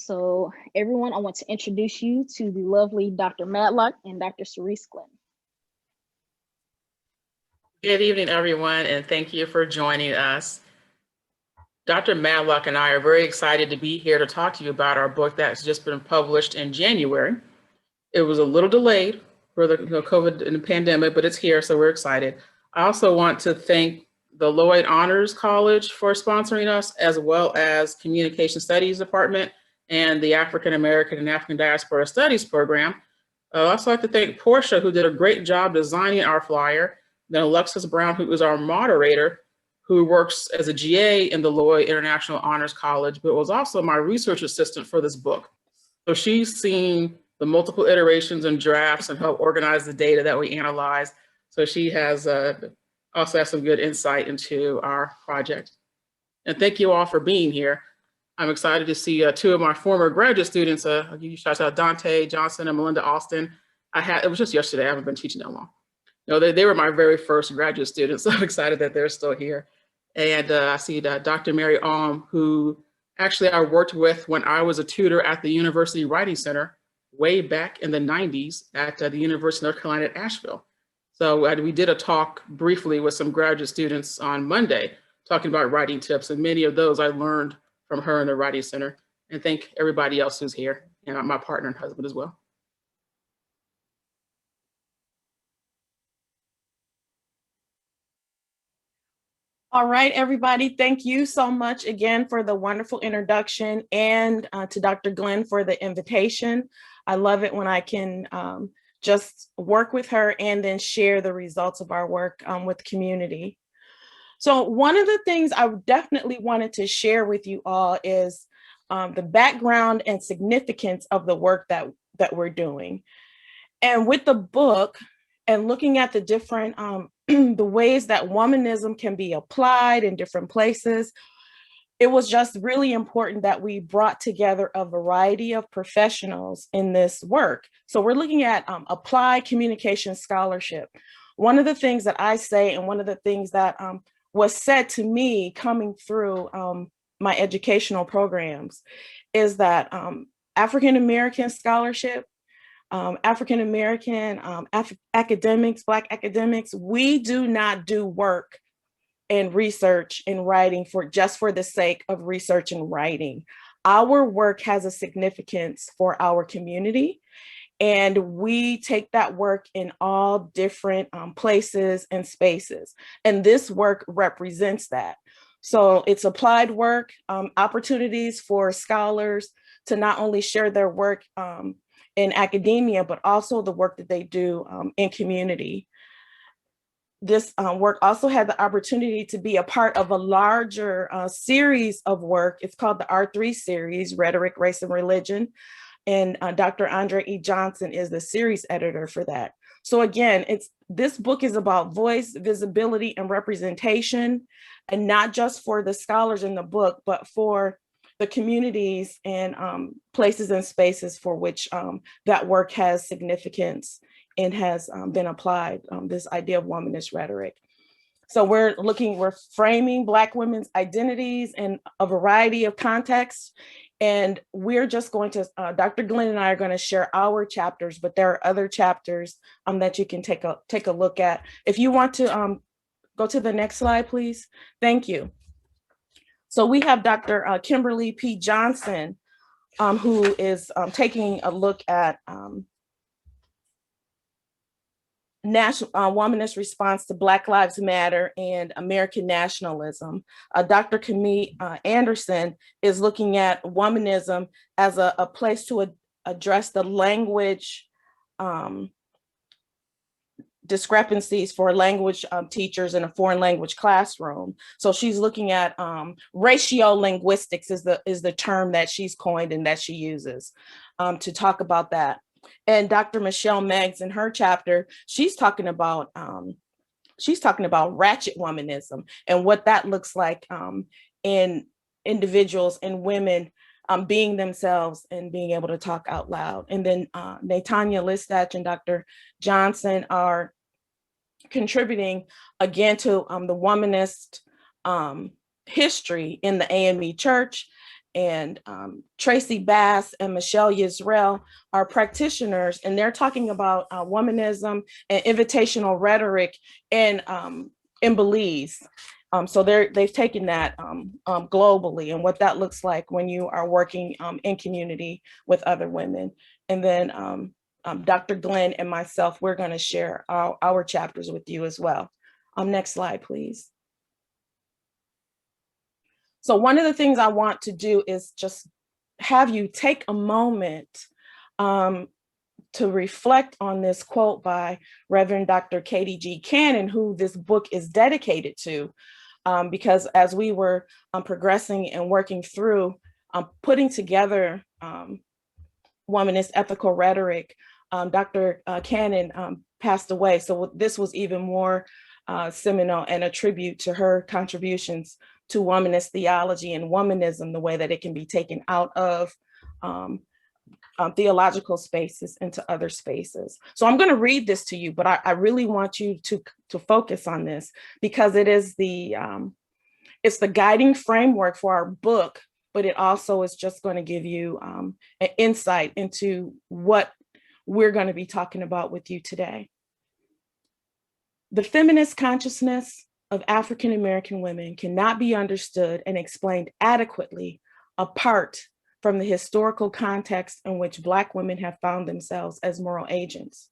So everyone, I want to introduce you to the lovely Dr. Madlock and Dr. Cerise Glenn. Good evening, everyone, and thank you for joining us. Dr. Madlock and I are very excited to be here to talk to you about our book that's just been published in January. It was a little delayed for the COVID and the pandemic, but it's here, so we're excited. I also want to thank the Lloyd Honors College for sponsoring us, as well as Communication Studies Department and the African American and African Diaspora Studies program. I'd also like to thank Portia, who did a great job designing our flyer, then Alexis Brown, who is our moderator, who works as a GA in the Lloyd International Honors College, but was also my research assistant for this book. So she's seen the multiple iterations and drafts and helped organize the data that we analyzed. So she has also has some good insight into our project. And thank you all for being here. I'm excited to see two of my former graduate students. I'll give you shout out Dante Johnson and Melinda Austin. It was just yesterday, I haven't been teaching that long. No, they were my very first graduate students, so I'm excited that they're still here. And I see Dr. Mary Alm, who actually I worked with when I was a tutor at the University Writing Center way back in the 90s at the University of North Carolina at Asheville. So we did a talk briefly with some graduate students on Monday, talking about writing tips, and many of those I learned from her in the Writing Center. And thank everybody else who's here, and my partner and husband as well. All right, everybody, thank you so much again for the wonderful introduction, and to Dr. Glenn for the invitation. I love it when I can just work with her and then share the results of our work with the community. So one of the things I definitely wanted to share with you all is the background and significance of the work that we're doing. And with the book and looking at the different the ways that womanism can be applied in different places, it was just really important that we brought together a variety of professionals in this work. So we're looking at applied communication scholarship. One of the things that I say, and one of the things that was said to me coming through my educational programs, is that African-American scholarship, African-American academics, Black academics, we do not do work and research and writing just for the sake of research and writing. Our work has a significance for our community, and we take that work in all different places and spaces. And this work represents that. So it's applied work, opportunities for scholars to not only share their work in academia, but also the work that they do in community. This work also had the opportunity to be a part of a larger series of work. It's called the R3 series, Rhetoric, Race, and Religion. And Dr. Andre E. Johnson is the series editor for that. So again, this book is about voice, visibility, and representation, and not just for the scholars in the book, but for the communities and places and spaces for which that work has significance and has been applied, this idea of womanist rhetoric. So we're framing Black women's identities in a variety of contexts. And we're just going to, Dr. Glenn and I are going to share our chapters, but there are other chapters that you can take a look at. If you want to go to the next slide, please. Thank you. So we have Dr. Kimberly P. Johnson, who is taking a look at womanist response to Black Lives Matter and American nationalism. Dr. Camille Anderson is looking at womanism as a place to address the language discrepancies for language teachers in a foreign language classroom. So she's looking at ratio linguistics is the term that she's coined and that she uses to talk about that. And Dr. Michelle Meggs in her chapter, she's talking about ratchet womanism and what that looks like in individuals and women being themselves and being able to talk out loud. And then Natanya Listach and Dr. Johnson are contributing again to the womanist history in the AME Church and Tracy Bass and Michelle Yisrael are practitioners, and they're talking about womanism and invitational rhetoric in Belize. So they've taken that globally and what that looks like when you are working in community with other women. And then Dr. Glenn and myself, we're going to share our chapters with you as well. Next slide, please. So one of the things I want to do is just have you take a moment to reflect on this quote by Reverend Dr. Katie G. Cannon, who this book is dedicated to, because as we were progressing and working through putting together Womanist ethical rhetoric, Dr. Cannon passed away. So this was even more seminal and a tribute to her contributions to womanist theology and womanism, the way that it can be taken out of theological spaces into other spaces. So I'm going to read this to you, but I really want you to focus on this because it is it's the guiding framework for our book, but it also is just going to give you an insight into what we're going to be talking about with you today. The feminist consciousness of African-American women cannot be understood and explained adequately apart from the historical context in which Black women have found themselves as moral agents.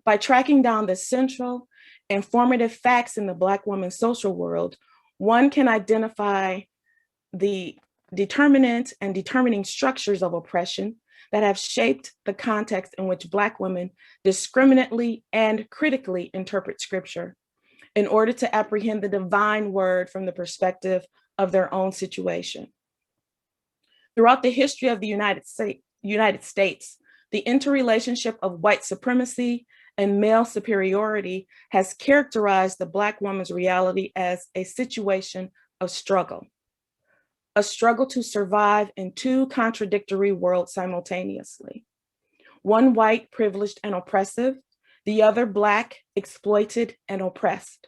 By tracking down the central and formative facts in the Black woman's social world, one can identify the determinant and determining structures of oppression that have shaped the context in which Black women discriminately and critically interpret scripture in order to apprehend the divine word from the perspective of their own situation. Throughout the history of the United States, the interrelationship of white supremacy and male superiority has characterized the Black woman's reality as a situation of struggle, a struggle to survive in two contradictory worlds simultaneously. One white, privileged and oppressive, the other Black, exploited and oppressed.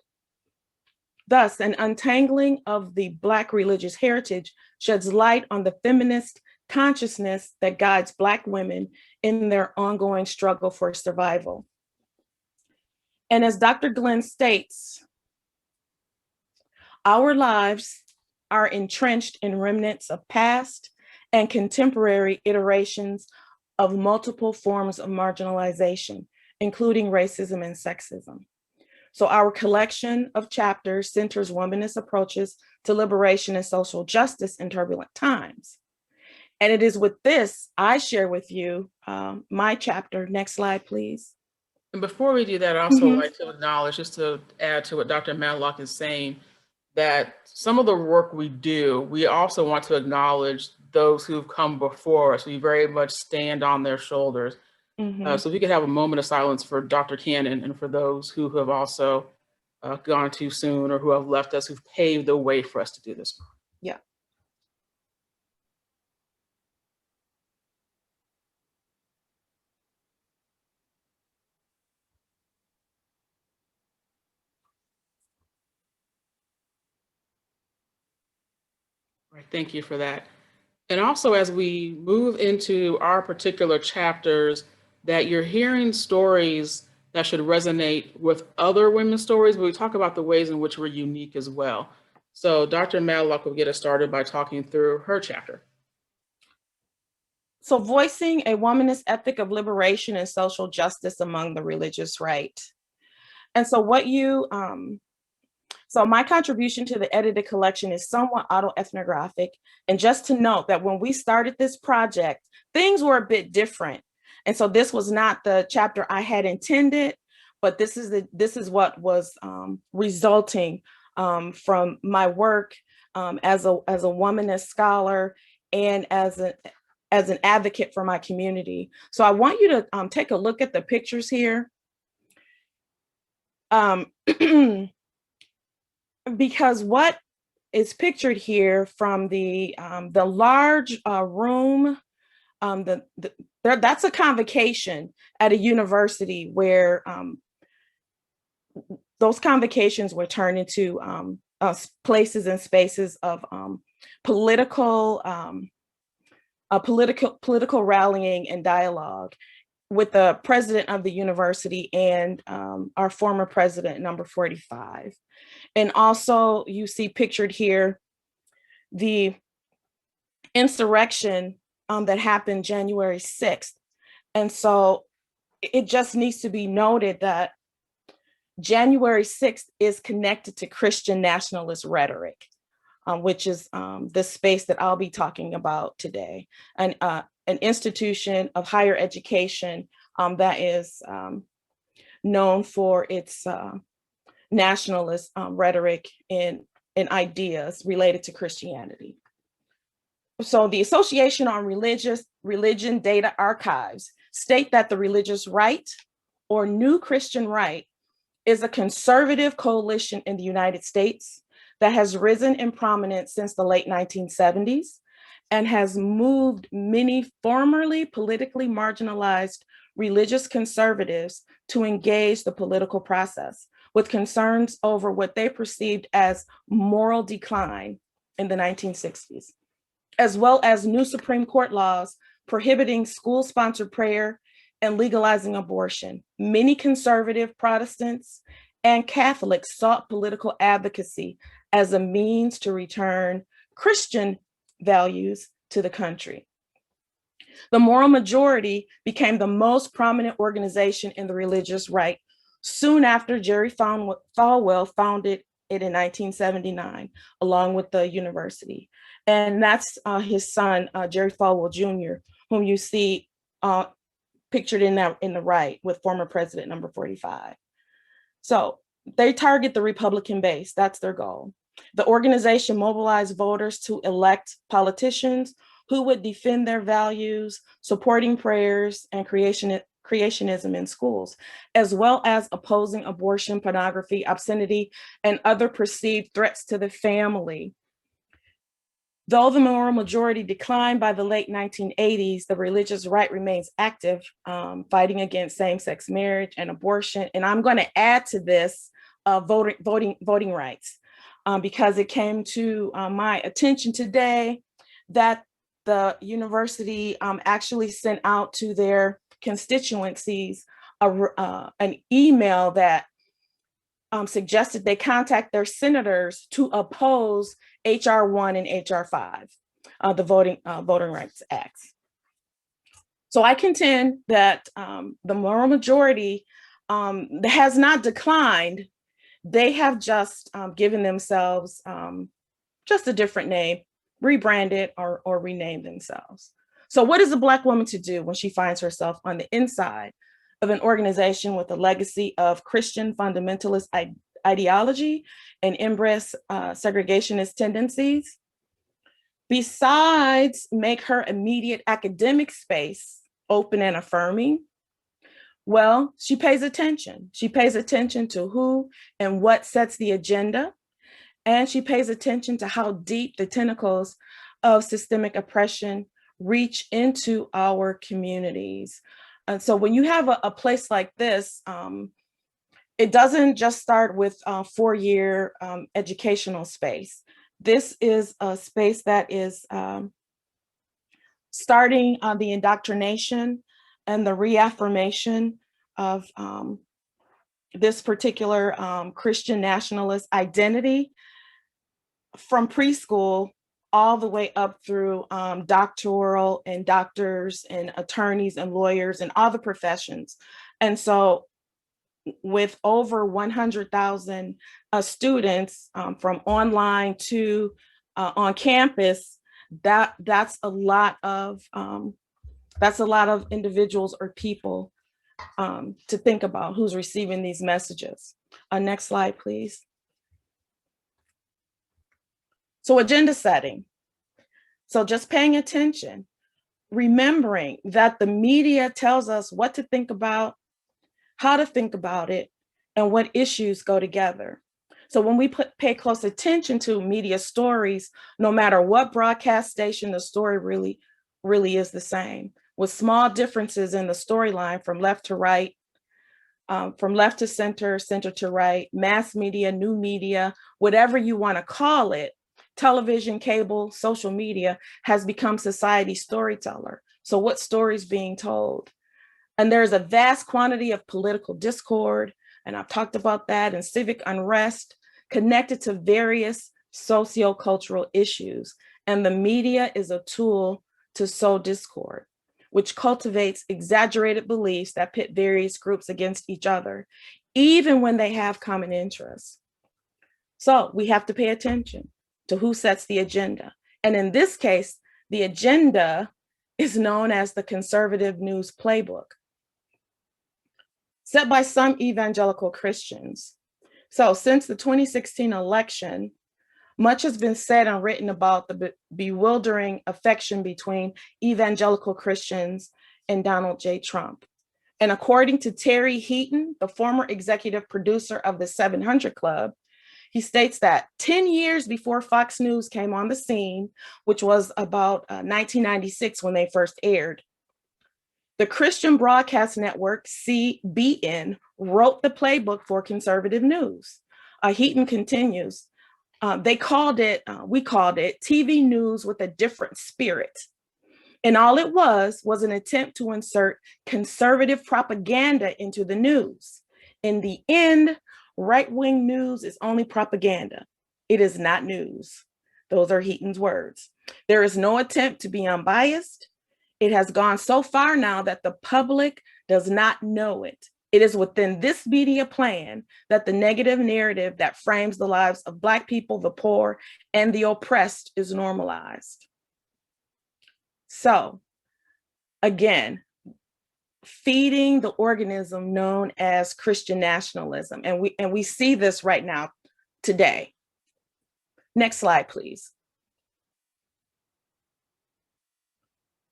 Thus, an untangling of the Black religious heritage sheds light on the feminist consciousness that guides Black women in their ongoing struggle for survival. And as Dr. Glenn states, our lives are entrenched in remnants of past and contemporary iterations of multiple forms of marginalization, including racism and sexism. So our collection of chapters centers womanist approaches to liberation and social justice in turbulent times. And it is with this, I share with you my chapter. Next slide, please. And before we do that, I also like to acknowledge, just to add to what Dr. Matlock is saying, that some of the work we do, we also want to acknowledge those who've come before us. We very much stand on their shoulders. So if we could have a moment of silence for Dr. Cannon and for those who have also gone too soon or who have left us, who've paved the way for us to do this. Yeah. Right, thank you for that. And also, as we move into our particular chapters, that you're hearing stories that should resonate with other women's stories, but we talk about the ways in which we're unique as well. So Dr. Matlock will get us started by talking through her chapter. So voicing a womanist ethic of liberation and social justice among the religious right. And so so my contribution to the edited collection is somewhat autoethnographic. And just to note that when we started this project, things were a bit different. And so this was not the chapter I had intended, but this is what was resulting from my work as a womanist scholar and as an advocate for my community. So I want you to take a look at the pictures here. Because what is pictured here from the large room, that's a convocation at a university where those convocations were turned into places and spaces of political rallying and dialogue with the president of the university and our former president, number 45. And also you see pictured here the insurrection that happened January 6th. And so it just needs to be noted that January 6th is connected to Christian nationalist rhetoric, which is the space that I'll be talking about today. And an institution of higher education that is known for its nationalist rhetoric and ideas related to Christianity. So the Association on Religion Data Archives state that the religious right, or New Christian Right, is a conservative coalition in the United States that has risen in prominence since the late 1970s and has moved many formerly politically marginalized religious conservatives to engage the political process with concerns over what they perceived as moral decline in the 1960s, as well as new Supreme Court laws prohibiting school-sponsored prayer and legalizing abortion. Many conservative Protestants and Catholics sought political advocacy as a means to return Christian values to the country. The Moral Majority became the most prominent organization in the religious right soon after Jerry Falwell founded it in 1979, along with the university. And that's his son, Jerry Falwell Jr., whom you see pictured in the right with former president number 45. So they target the Republican base. That's their goal. The organization mobilized voters to elect politicians who would defend their values, supporting prayers and creationism in schools, as well as opposing abortion, pornography, obscenity, and other perceived threats to the family. Though the Moral Majority declined by the late 1980s, the religious right remains active, fighting against same-sex marriage and abortion. And I'm going to add to this voting rights, because it came to my attention today that the university actually sent out to their constituencies an email that suggested they contact their senators to oppose HR 1 and HR 5, the Voting Rights Acts. So I contend that the Moral Majority has not declined. They have just given themselves just a different name, rebranded or renamed themselves. So what is a Black woman to do when she finds herself on the inside of an organization with a legacy of Christian fundamentalist ideology and embrace segregationist tendencies? Besides make her immediate academic space open and affirming, well, she pays attention. She pays attention to who and what sets the agenda, and she pays attention to how deep the tentacles of systemic oppression reach into our communities. And so when you have a place like this, it doesn't just start with a 4-year educational space. This is a space that is starting on the indoctrination and the reaffirmation of this particular Christian nationalist identity from preschool all the way up through doctoral and doctors and attorneys and lawyers and all the professions. And so with over 100,000 students from online to on campus, that's a lot of individuals or people to think about who's receiving these messages. Next slide, please. So agenda setting. So just paying attention, remembering that the media tells us what to think about, how to think about it, and what issues go together. So when we pay close attention to media stories, no matter what broadcast station, the story really is the same, with small differences in the storyline from left to right, from left to center, center to right, mass media, new media, whatever you want to call it. television, cable, social media has become society's storyteller. So what stories being told? And there's a vast quantity of political discord, and I've talked about that, and civic unrest connected to various socio-cultural issues. And the media is a tool to sow discord, which cultivates exaggerated beliefs that pit various groups against each other, even when they have common interests. So we have to pay attention to who sets the agenda. And in this case, the agenda is known as the conservative news playbook, set by some evangelical Christians. So since the 2016 election, much has been said and written about the bewildering affection between evangelical Christians and Donald J. Trump. And according to Terry Heaton, the former executive producer of the 700 Club, he states that 10 years before Fox News came on the scene, which was about 1996 when they first aired, the Christian Broadcast Network, CBN, wrote the playbook for conservative news. Heaton continues, we called it TV news with a different spirit. And all it was an attempt to insert conservative propaganda into the news. In the end, right-wing news is only propaganda. It is not news. Those are Heaton's words. There is no attempt to be unbiased. It has gone so far now that the public does not know it. It is within this media plan that the negative narrative that frames the lives of Black people, the poor, and the oppressed is normalized. So, again, feeding the organism known as Christian nationalism. And we see this right now today. Next slide, please.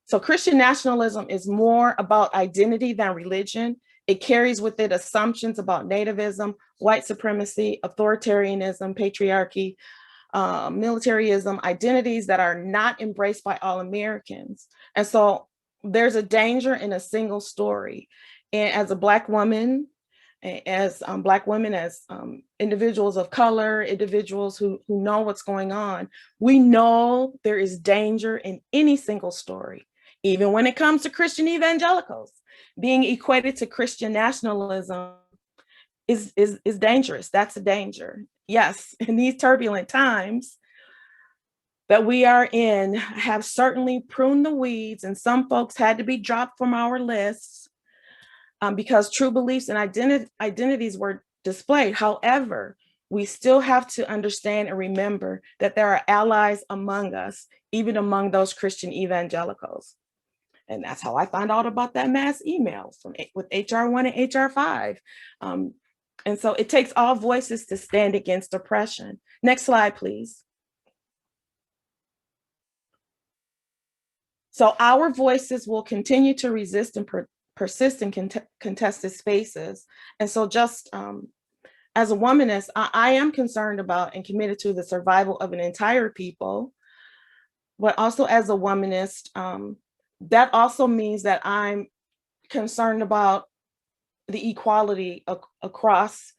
So Christian nationalism is more about identity than religion. It carries with it assumptions about nativism, white supremacy, authoritarianism, patriarchy, militarism, identities that are not embraced by all Americans. And so there's a danger in a single story. And as a Black woman, as Black women, as individuals of color, individuals who know what's going on, we know there is danger in any single story. Even when it comes to Christian evangelicals, being equated to Christian nationalism is dangerous. That's a danger. Yes, in these turbulent times that we are in have certainly pruned the weeds, and some folks had to be dropped from our lists because true beliefs and identities were displayed. However, we still have to understand and remember that there are allies among us, even among those Christian evangelicals. And that's how I found out about that mass email with HR 1 and HR 5. And so it takes all voices to stand against oppression. Next slide, please. So our voices will continue to resist and persist in contested spaces. And so just as a womanist, I am concerned about and committed to the survival of an entire people, but also as a womanist, that also means that I'm concerned about the equality across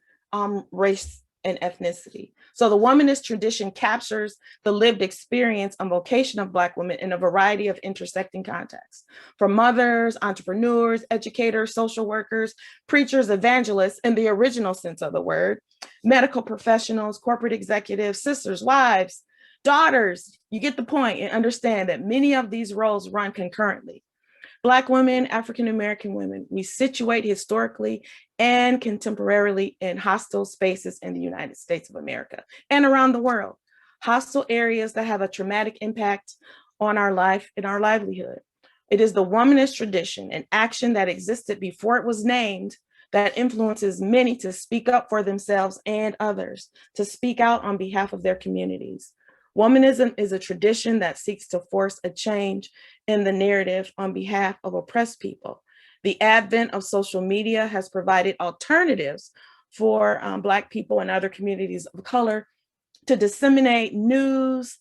race and ethnicity. So the womanist tradition captures the lived experience and vocation of Black women in a variety of intersecting contexts, from mothers, entrepreneurs, educators, social workers, preachers, evangelists, in the original sense of the word, medical professionals, corporate executives, sisters, wives, daughters. You get the point, and understand that many of these roles run concurrently. Black women, African-American women, we situate historically and contemporarily in hostile spaces in the United States of America and around the world, hostile areas that have a traumatic impact on our life and our livelihood. It is the womanist tradition and action that existed before it was named that influences many to speak up for themselves and others, to speak out on behalf of their communities. Womanism is a tradition that seeks to force a change in the narrative on behalf of oppressed people. The advent of social media has provided alternatives for Black people and other communities of color to disseminate news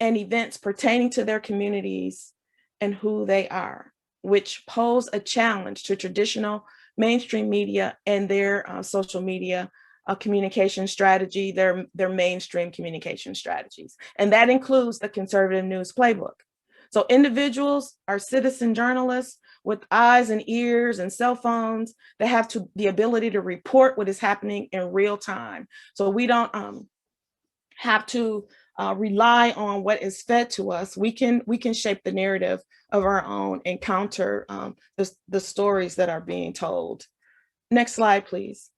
and events pertaining to their communities and who they are, which pose a challenge to traditional mainstream media and their social media communication strategy, their mainstream communication strategies. And that includes the conservative news playbook. So individuals are citizen journalists with eyes and ears and cell phones that have the ability to report what is happening in real time. So we don't have to rely on what is fed to us. We can shape the narrative of our own and counter the stories that are being told. Next slide, please.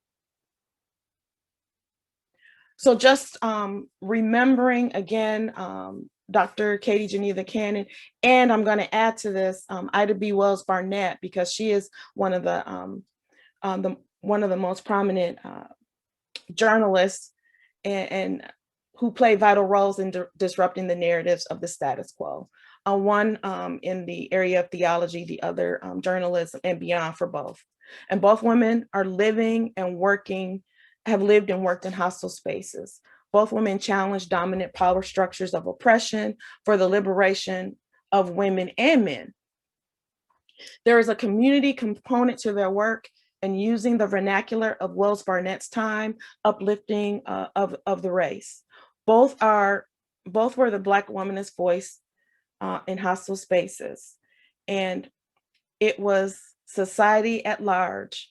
So just remembering again, Dr. Katie Geneva Cannon, and I'm going to add to this Ida B. Wells Barnett, because she is one of the most prominent journalists and who play vital roles in disrupting the narratives of the status quo. One in the area of theology, the other journalism, and beyond for both. And both women are living and working, have lived and worked in hostile spaces. Both women challenge dominant power structures of oppression for the liberation of women and men. There is a community component to their work, and using the vernacular of Wells Barnett's time, uplifting of the race. Both were the Black womanist voice in hostile spaces. And it was society at large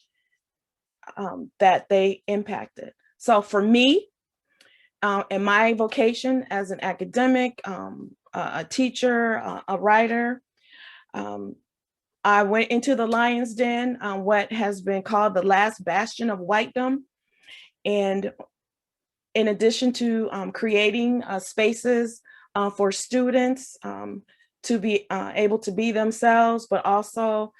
that they impacted. So for me, in my vocation as an academic, a teacher, a writer, I went into the lion's den, what has been called the last bastion of whitedom. And in addition to creating spaces for students to be able to be themselves, but also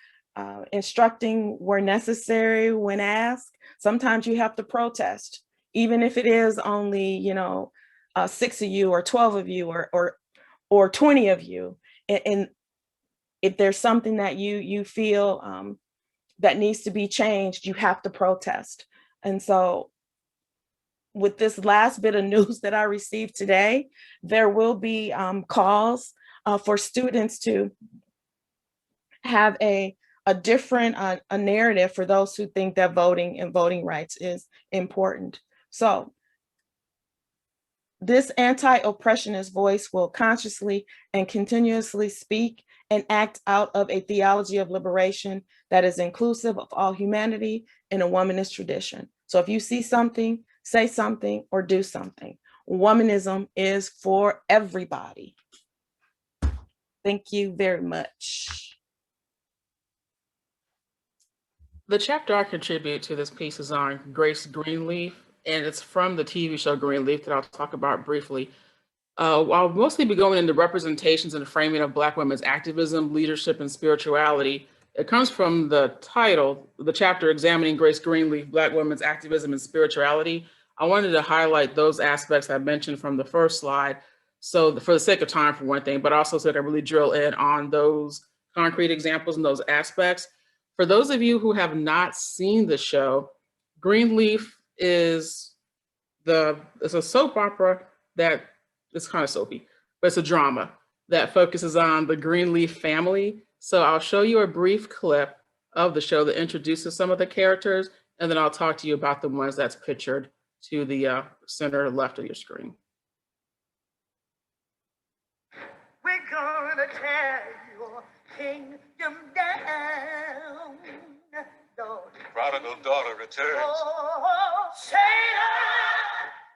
instructing where necessary when asked. Sometimes you have to protest, even if it is only 6 of you or 12 of you or 20 of you. And if there's something that you feel that needs to be changed, you have to protest. And so with this last bit of news that I received today, there will be calls for students to have a different a narrative for those who think that voting and voting rights is important. So this anti-oppressionist voice will consciously and continuously speak and act out of a theology of liberation that is inclusive of all humanity in a womanist tradition. So if you see something, say something or do something. Womanism is for everybody. Thank you very much. The chapter I contribute to this piece is on Grace Greenleaf, and it's from the TV show Greenleaf that I'll talk about briefly. I'll mostly be going into representations and framing of Black women's activism, leadership, and spirituality. It comes from the title, the chapter examining Grace Greenleaf, Black women's activism and spirituality. I wanted to highlight those aspects I mentioned from the first slide. So for the sake of time, for one thing, but also so that I really drill in on those concrete examples and those aspects. For those of you who have not seen the show, Greenleaf is it's a soap opera that it's kind of soapy, but it's a drama that focuses on the Greenleaf family. So I'll show you a brief clip of the show that introduces some of the characters, and then I'll talk to you about the ones that's pictured to the center left of your screen. We're gonna tear your kingdom down. Lord. Prodigal daughter returns. Oh, Satan,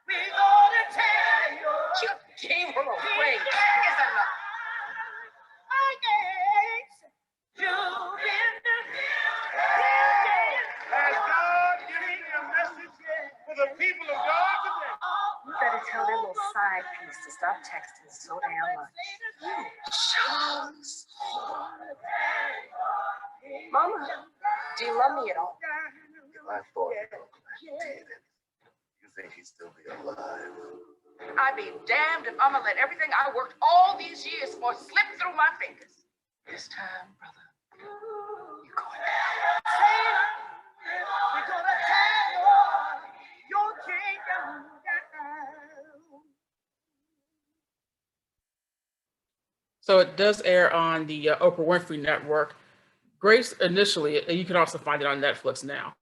we're gonna tear your You gave her away. kingdom down. You've been defeated. Has God given you a message for the people of God today? You better tell that little side piece to stop texting so damn much. Shucks. Mama, do you love me at all? I thought you did. You think he'd still be alive? I'd be damned if I'm gonna let everything I worked all these years for slip through my fingers. This time, brother, you're going down. We're gonna tear your kingdom down. So it does air on the Oprah Winfrey Network. Grace initially, and you can also find it on Netflix now.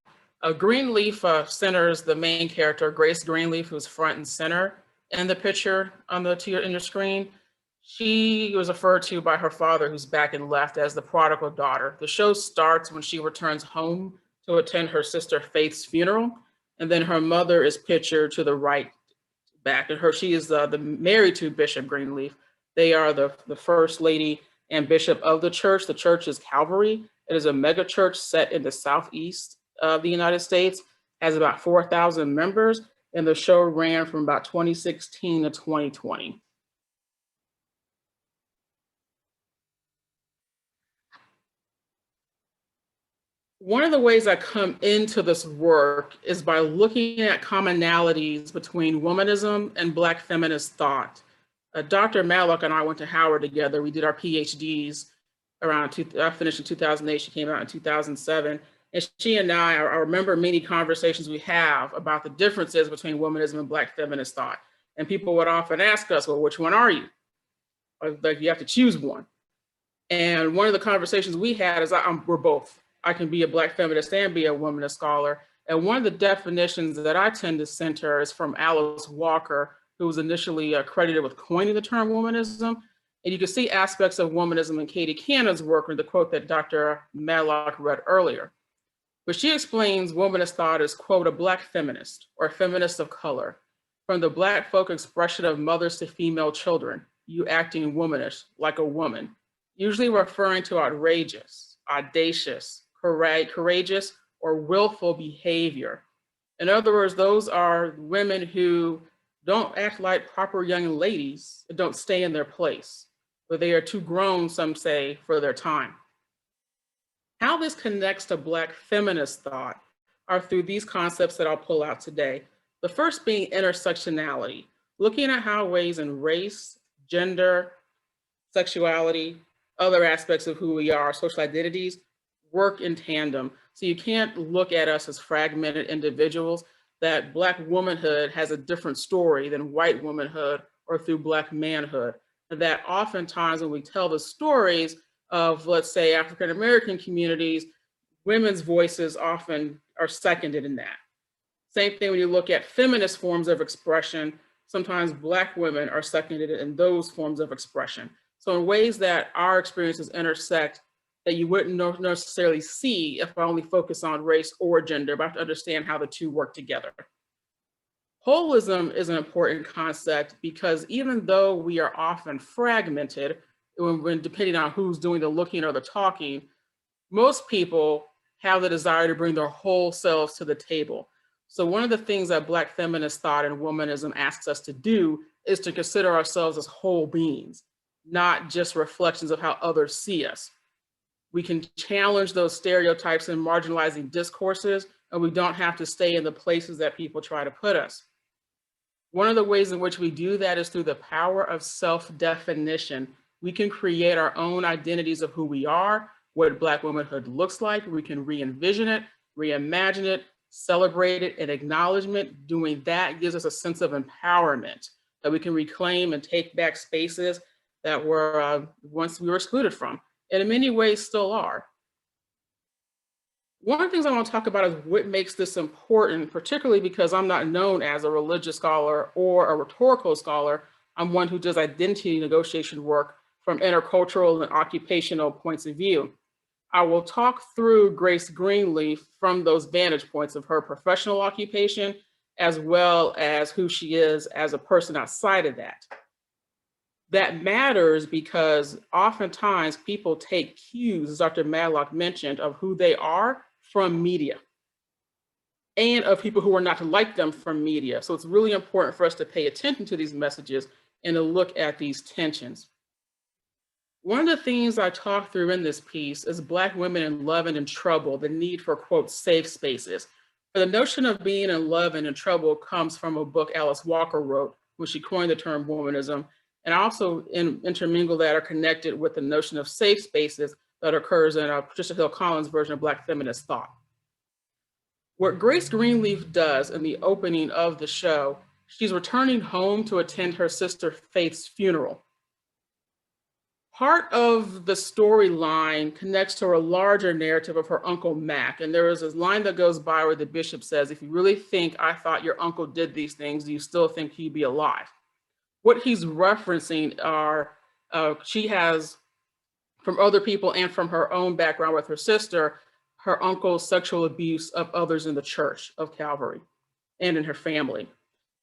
Greenleaf centers the main character, Grace Greenleaf, who's front and center in the picture on in your screen. She was referred to by her father, who's back and left, as the prodigal daughter. The show starts when she returns home to attend her sister Faith's funeral, and then her mother is pictured to the right back. And she is married to Bishop Greenleaf. They are the first lady and bishop of the church. The church is Calvary. It is a mega church set in the southeast of the United States, has about 4,000 members, and the show ran from about 2016 to 2020. One of the ways I come into this work is by looking at commonalities between womanism and Black feminist thought. Dr. Matlock and I went to Howard together. We did our PhDs I finished in 2008, she came out in 2007. And she and I remember many conversations we have about the differences between womanism and Black feminist thought. And people would often ask us, well, which one are you? Or, like, you have to choose one. And one of the conversations we had is we're both. I can be a Black feminist and be a womanist scholar. And one of the definitions that I tend to center is from Alice Walker, who was initially credited with coining the term womanism. And you can see aspects of womanism in Katie Cannon's work, or the quote that Dr. Matlock read earlier. But she explains womanist thought as, quote, a Black feminist or feminist of color. From the Black folk expression of mothers to female children, you acting womanish, like a woman, usually referring to outrageous, audacious, courageous, or willful behavior. In other words, those are women who don't act like proper young ladies, don't stay in their place, but they are too grown, some say, for their time. How this connects to Black feminist thought are through these concepts that I'll pull out today. The first being intersectionality, looking at how ways in race, gender, sexuality, other aspects of who we are, social identities, work in tandem. So you can't look at us as fragmented individuals, that Black womanhood has a different story than white womanhood or through Black manhood. And that oftentimes when we tell the stories of, let's say, African-American communities, women's voices often are seconded in that. Same thing when you look at feminist forms of expression, sometimes Black women are seconded in those forms of expression. So in ways that our experiences intersect that you wouldn't necessarily see if I only focus on race or gender, but I have to understand how the two work together. Holism is an important concept because even though we are often fragmented, when depending on who's doing the looking or the talking, most people have the desire to bring their whole selves to the table. So one of the things that Black feminist thought and womanism asks us to do is to consider ourselves as whole beings, not just reflections of how others see us. We can challenge those stereotypes and marginalizing discourses, and we don't have to stay in the places that people try to put us. One of the ways in which we do that is through the power of self-definition. We can create our own identities of who we are, what Black womanhood looks like. We can re-envision it, reimagine it, celebrate it, and acknowledgement. Doing that gives us a sense of empowerment, that we can reclaim and take back spaces that were once we were excluded from, and in many ways still are. One of the things I want to talk about is what makes this important, particularly because I'm not known as a religious scholar or a rhetorical scholar. I'm one who does identity negotiation work from intercultural and occupational points of view. I will talk through Grace Greenleaf from those vantage points of her professional occupation, as well as who she is as a person outside of that. That matters because oftentimes people take cues, as Dr. Matlock mentioned, of who they are from media and of people who are not like them from media. So it's really important for us to pay attention to these messages and to look at these tensions. One of the things I talk through in this piece is Black women in love and in trouble, the need for, quote, safe spaces. But the notion of being in love and in trouble comes from a book Alice Walker wrote when she coined the term womanism. And I also intermingle that or connect it with the notion of safe spaces that occurs in Patricia Hill Collins' version of Black feminist thought. What Grace Greenleaf does in the opening of the show, she's returning home to attend her sister Faith's funeral. Part of the storyline connects to a larger narrative of her Uncle Mac. And there is this line that goes by where the bishop says, if you really think I thought your uncle did these things, do you still think he'd be alive? What he's referencing are, she has, from other people and from her own background with her sister, her uncle's sexual abuse of others in the Church of Calvary and in her family.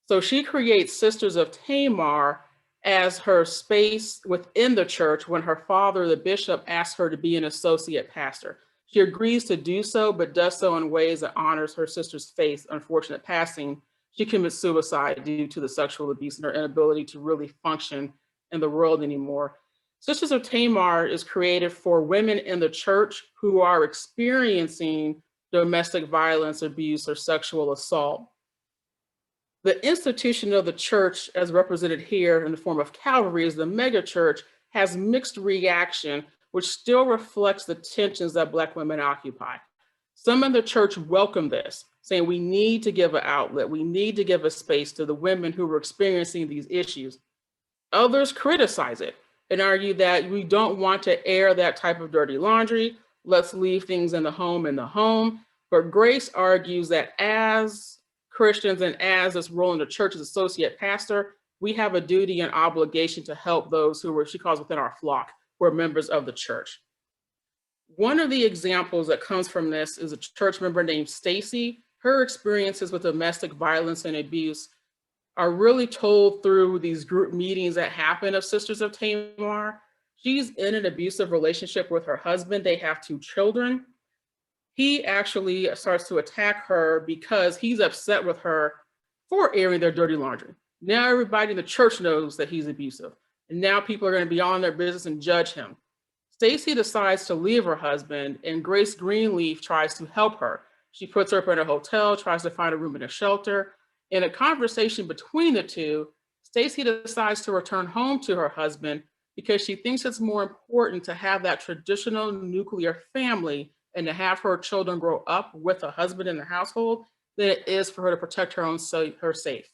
So she creates Sisters of Tamar as her space within the church when her father, the bishop, asks her to be an associate pastor. She agrees to do so, but does so in ways that honors her sister's faith's unfortunate passing. She commits suicide due to the sexual abuse and her inability to really function in the world anymore. Sisters of Tamar is created for women in the church who are experiencing domestic violence, abuse, or sexual assault. The institution of the church, as represented here in the form of Calvary, as the mega church, has mixed reaction, which still reflects the tensions that Black women occupy. Some in the church welcome this, saying we need to give an outlet, we need to give a space to the women who are experiencing these issues. Others criticize it and argue that we don't want to air that type of dirty laundry. Let's leave things in the home. But Grace argues that as Christians and as this role in the church as associate pastor, we have a duty and obligation to help those who she calls within our flock, who are members of the church. One of the examples that comes from this is a church member named Stacy. Her experiences with domestic violence and abuse are really told through these group meetings that happen of Sisters of Tamar. She's in an abusive relationship with her husband. They have 2 children. He actually starts to attack her because he's upset with her for airing their dirty laundry. Now everybody in the church knows that he's abusive. And now people are going to be on their business and judge him. Stacy decides to leave her husband, and Grace Greenleaf tries to help her. She puts her up in a hotel, tries to find a room in a shelter. In a conversation between the two, Stacy decides to return home to her husband because she thinks it's more important to have that traditional nuclear family and to have her children grow up with a husband in the household than it is for her to protect her own safety.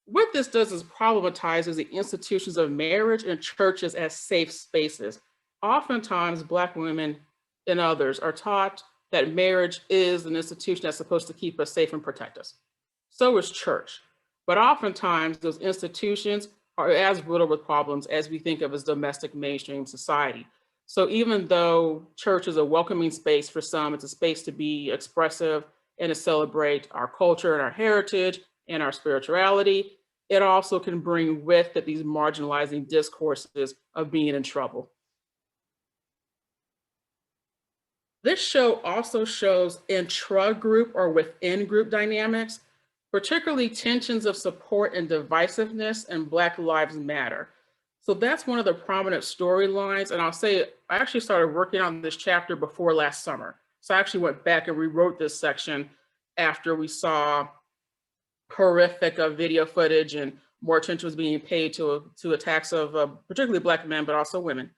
What this does is problematizes the institutions of marriage and churches as safe spaces. Oftentimes, Black women and others are taught that marriage is an institution that's supposed to keep us safe and protect us. So is church. But oftentimes, those institutions are as riddled with problems as we think of as domestic mainstream society. So even though church is a welcoming space for some, it's a space to be expressive and to celebrate our culture and our heritage and our spirituality, it also can bring with it these marginalizing discourses of being in trouble. This show also shows intragroup or within group dynamics, particularly tensions of support and divisiveness and Black Lives Matter. So that's one of the prominent storylines. And I'll say, I actually started working on this chapter before last summer. So I actually went back and rewrote this section after we saw horrific video footage and more attention was being paid to attacks of particularly Black men, but also women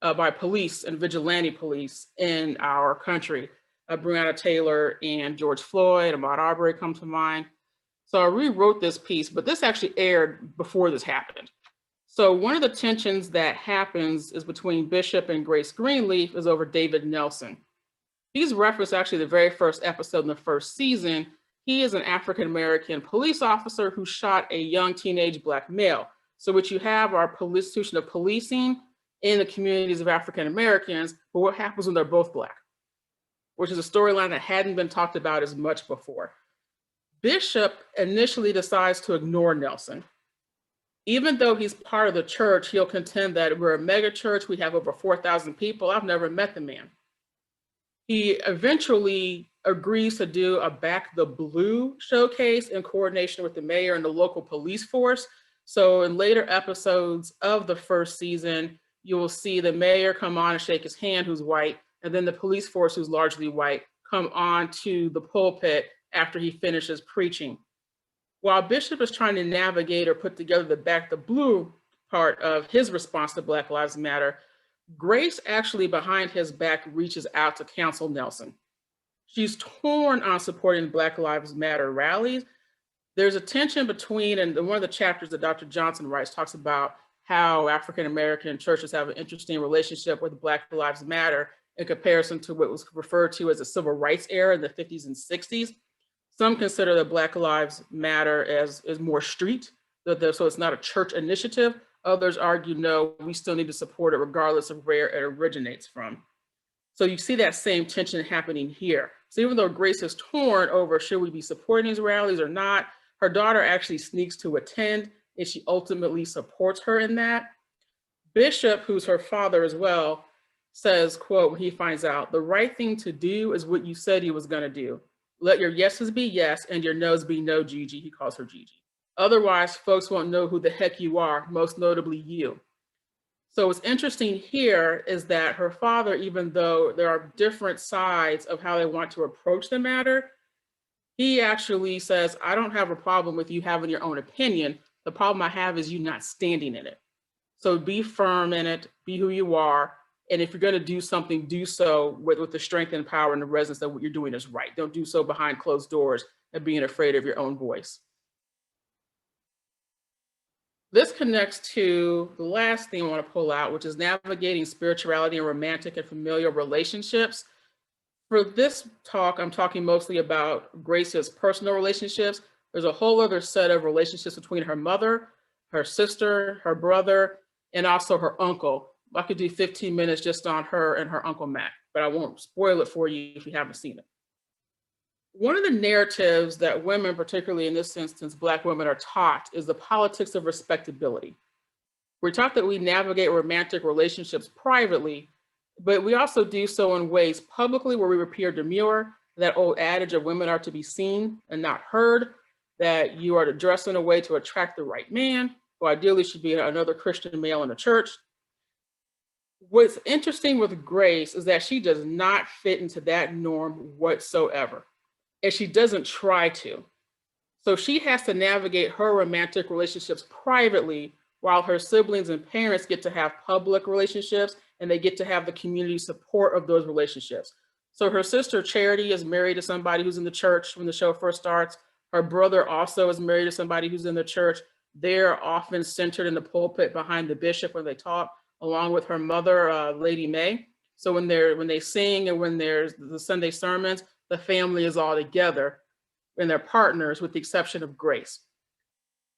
by police and vigilante police in our country. Breonna Taylor and George Floyd, Ahmaud Arbery come to mind. So I rewrote this piece, but this actually aired before this happened. So one of the tensions that happens is between Bishop and Grace Greenleaf is over David Nelson. He's referenced actually the very first episode in the first season. He is an African-American police officer who shot a young teenage Black male. So what you have are a institution of policing in the communities of African-Americans, but what happens when they're both Black? Which is a storyline that hadn't been talked about as much before. Bishop initially decides to ignore Nelson. Even though he's part of the church, he'll contend that we're a mega church, we have over 4,000 people, I've never met the man. He eventually agrees to do a Back the Blue showcase in coordination with the mayor and the local police force. So in later episodes of the first season, you will see the mayor come on and shake his hand, who's white, and then the police force, who's largely white, come on to the pulpit after he finishes preaching. While Bishop is trying to navigate or put together the Back the Blue part of his response to Black Lives Matter, Grace actually behind his back reaches out to counsel Nelson. She's torn on supporting Black Lives Matter rallies. There's a tension between, and one of the chapters that Dr. Johnson writes talks about how African-American churches have an interesting relationship with Black Lives Matter in comparison to what was referred to as the civil rights era in the 50s and 60s. Some consider that Black Lives Matter as more street, so it's not a church initiative. Others argue, no, we still need to support it regardless of where it originates from. So you see that same tension happening here. So even though Grace is torn over should we be supporting these rallies or not, her daughter actually sneaks to attend and she ultimately supports her in that. Bishop, who's her father as well, says, quote, when he finds out, the right thing to do is what you said you was gonna do. Let your yeses be yes and your no's be no, Gigi. He calls her Gigi. Otherwise, folks won't know who the heck you are, most notably you. So what's interesting here is that her father, even though there are different sides of how they want to approach the matter, he actually says, I don't have a problem with you having your own opinion. The problem I have is you not standing in it. So be firm in it, be who you are. And if you're gonna do something, do so with the strength and power and the resonance that what you're doing is right. Don't do so behind closed doors and being afraid of your own voice. This connects to the last thing I want to pull out, which is navigating spirituality and romantic and familial relationships. For this talk, I'm talking mostly about Grace's personal relationships. There's a whole other set of relationships between her mother, her sister, her brother, and also her uncle. I could do 15 minutes just on her and her Uncle Mac, but I won't spoil it for you if you haven't seen it. One of the narratives that women, particularly in this instance, Black women, are taught is the politics of respectability. We're taught that we navigate romantic relationships privately, but we also do so in ways publicly where we appear demure, that old adage of women are to be seen and not heard, that you are to dress in a way to attract the right man, who ideally should be another Christian male in the church. What's interesting with Grace is that she does not fit into that norm whatsoever. And she doesn't try to. So she has to navigate her romantic relationships privately while her siblings and parents get to have public relationships and they get to have the community support of those relationships. So her sister Charity is married to somebody who's in the church when the show first starts. Her brother also is married to somebody who's in the church. They're often centered in the pulpit behind the bishop when they talk, along with her mother, Lady May. So when they sing and when there's the Sunday sermons, the family is all together and they're partners with the exception of Grace.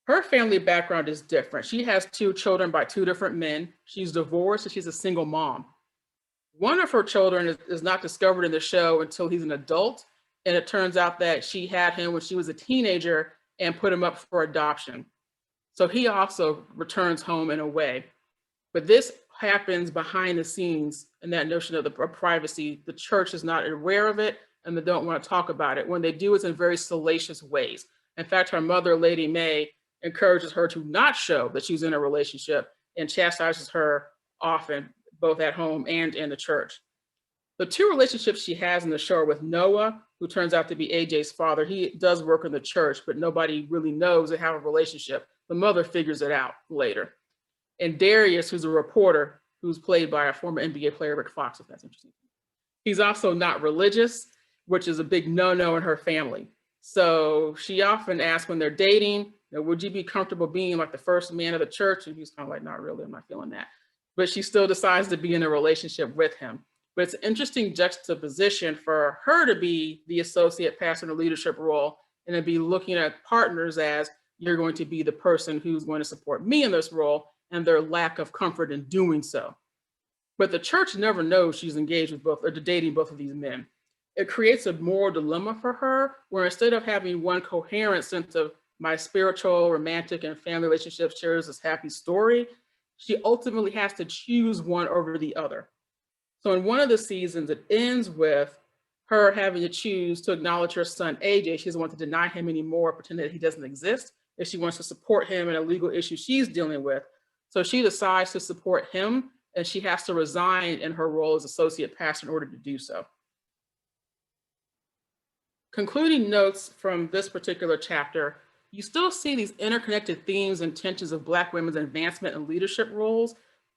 Her family background is different. She has 2 children by 2 different men. She's divorced and she's a single mom. One of her children is not discovered in the show until he's an adult. And it turns out that she had him when she was a teenager and put him up for adoption. So he also returns home in a way. But this happens behind the scenes, and that notion of the privacy, the church is not aware of it and they don't want to talk about it. When they do, it's in very salacious ways. In fact, her mother, Lady May, encourages her to not show that she's in a relationship and chastises her often, both at home and in the church. The 2 relationships she has in the show are with Noah, who turns out to be AJ's father. He does work in the church, but nobody really knows they have a relationship. The mother figures it out later. And Darius, who's a reporter, who's played by a former NBA player, Rick Fox, if that's interesting. He's also not religious, which is a big no-no in her family. So she often asks when they're dating, would you be comfortable being like the first man of the church? And he's kind of like, not really, I'm not feeling that. But she still decides to be in a relationship with him. But it's an interesting juxtaposition for her to be the associate pastor in a leadership role and to be looking at partners as you're going to be the person who's going to support me in this role, and their lack of comfort in doing so. But the church never knows she's engaged with both or dating both of these men. It creates a moral dilemma for her, where instead of having one coherent sense of my spiritual, romantic, and family relationships shares this happy story, she ultimately has to choose one over the other. So in one of the seasons, it ends with her having to choose to acknowledge her son, AJ. She doesn't want to deny him anymore, pretend that he doesn't exist. If she wants to support him in a legal issue she's dealing with. So she decides to support him, and she has to resign in her role as associate pastor in order to do so. Concluding notes from this particular chapter, you still see these interconnected themes and tensions of Black women's advancement and leadership roles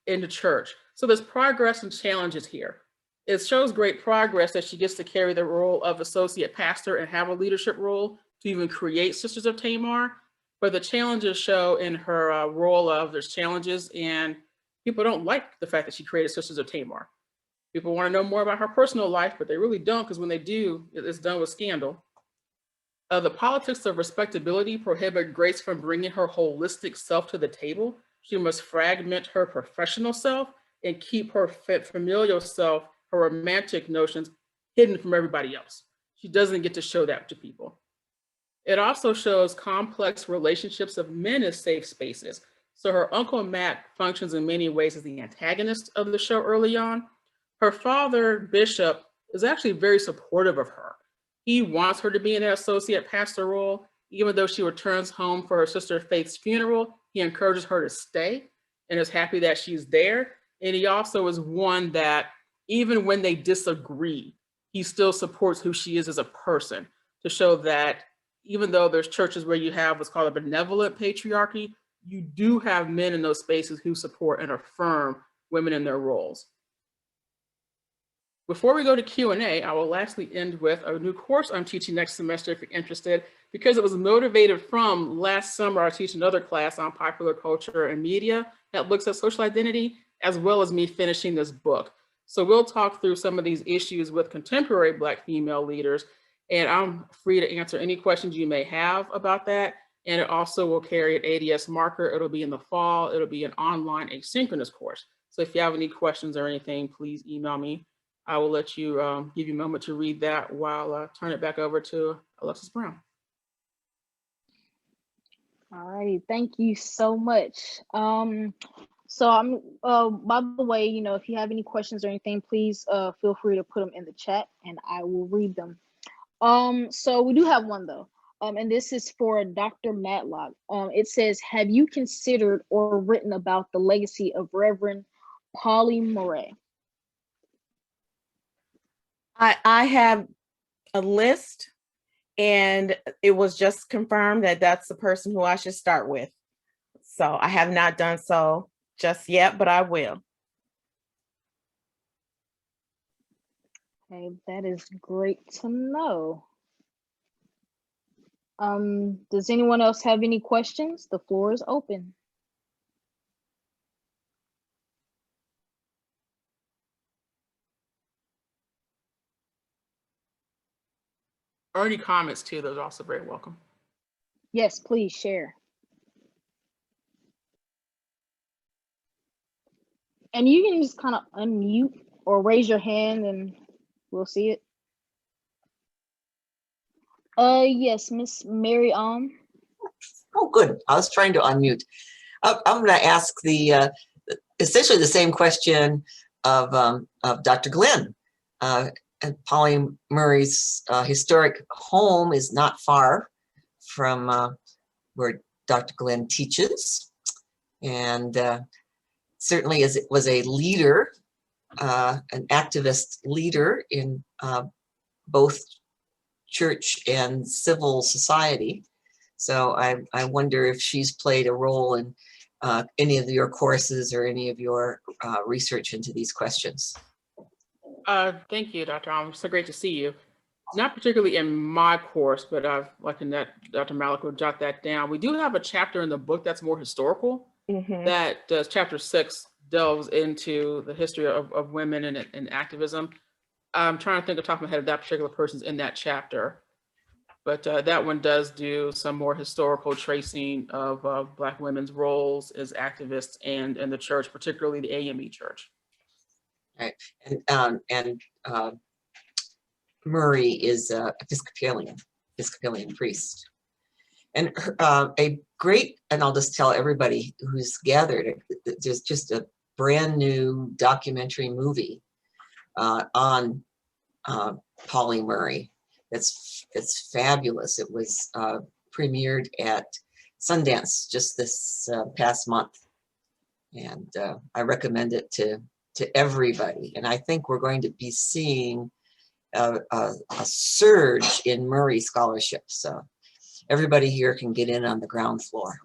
in the church. So there's progress and challenges here. It shows great progress that she gets to carry the role of associate pastor and have a leadership role to even create Sisters of Tamar. But the challenges show in her role of there's challenges, and people don't like the fact that she created Sisters of Tamar. People want to know more about her personal life, but they really don't, because when they do, it's done with scandal. The politics of respectability prohibit Grace from bringing her holistic self to the table. She must fragment her professional self and keep her familial self, her romantic notions, hidden from everybody else. She doesn't get to show that to people. It also shows complex relationships of men as safe spaces. So her Uncle Matt functions in many ways as the antagonist of the show early on. Her father, Bishop, is actually very supportive of her. He wants her to be in an associate pastor role. Even though she returns home for her sister Faith's funeral, he encourages her to stay and is happy that she's there. And he also is one that, even when they disagree, he still supports who she is as a person, to show that even though there's churches where you have what's called a benevolent patriarchy, you do have men in those spaces who support and affirm women in their roles. Before we go to Q&A, I will lastly end with a new course I'm teaching next semester if you're interested, because it was motivated from last summer. I teach another class on popular culture and media that looks at social identity, as well as me finishing this book. So we'll talk through some of these issues with contemporary Black female leaders, and I'm free to answer any questions you may have about that. And it also will carry an ADS marker. It'll be in the fall. It'll be an online asynchronous course. So if you have any questions or anything, please email me. I will let you give you a moment to read that while I turn it back over to Alexis Brown. All righty, thank you so much. So I'm, by the way, you know, if you have any questions or anything, please feel free to put them in the chat and I will read them. So we do have one though, and this is for Dr. Matlock. It says, have you considered or written about the legacy of Reverend Polly Murray? I have a list, and it was just confirmed that that's the person who I should start with. So I have not done so just yet, but I will. Okay, that is great to know. Does anyone else have any questions? The floor is open. Or any comments too, those are also very welcome. Yes, please share. And you can just kind of unmute or raise your hand and we'll see it. Yes, Miss Mary. Oh, good. I was trying to unmute. I'm going to ask the essentially the same question of Dr. Glenn. And Polly Murray's historic home is not far from where Dr. Glenn teaches, and certainly was a leader, an activist leader in both church and civil society. So I wonder if she's played a role in any of your courses or any of your research into these questions. Thank you, Dr. Alm. So great to see you. Not particularly in my course, but I've likened that Dr. Malik will jot that down. We do have a chapter in the book that's more historical. That does, chapter 6 delves into the history of women and activism. I'm trying to think off the top of my head if that particular person's in that chapter, but that one does do some more historical tracing of Black women's roles as activists and in the church, particularly the AME church. Right, and Murray is Episcopalian priest, and a great, and I'll just tell everybody who's gathered, there's just a brand new documentary movie on Polly Murray. It's fabulous. It was premiered at Sundance just this past month, and I recommend it to everybody. And I think we're going to be seeing a surge in Murray scholarship. So everybody here can get in on the ground floor.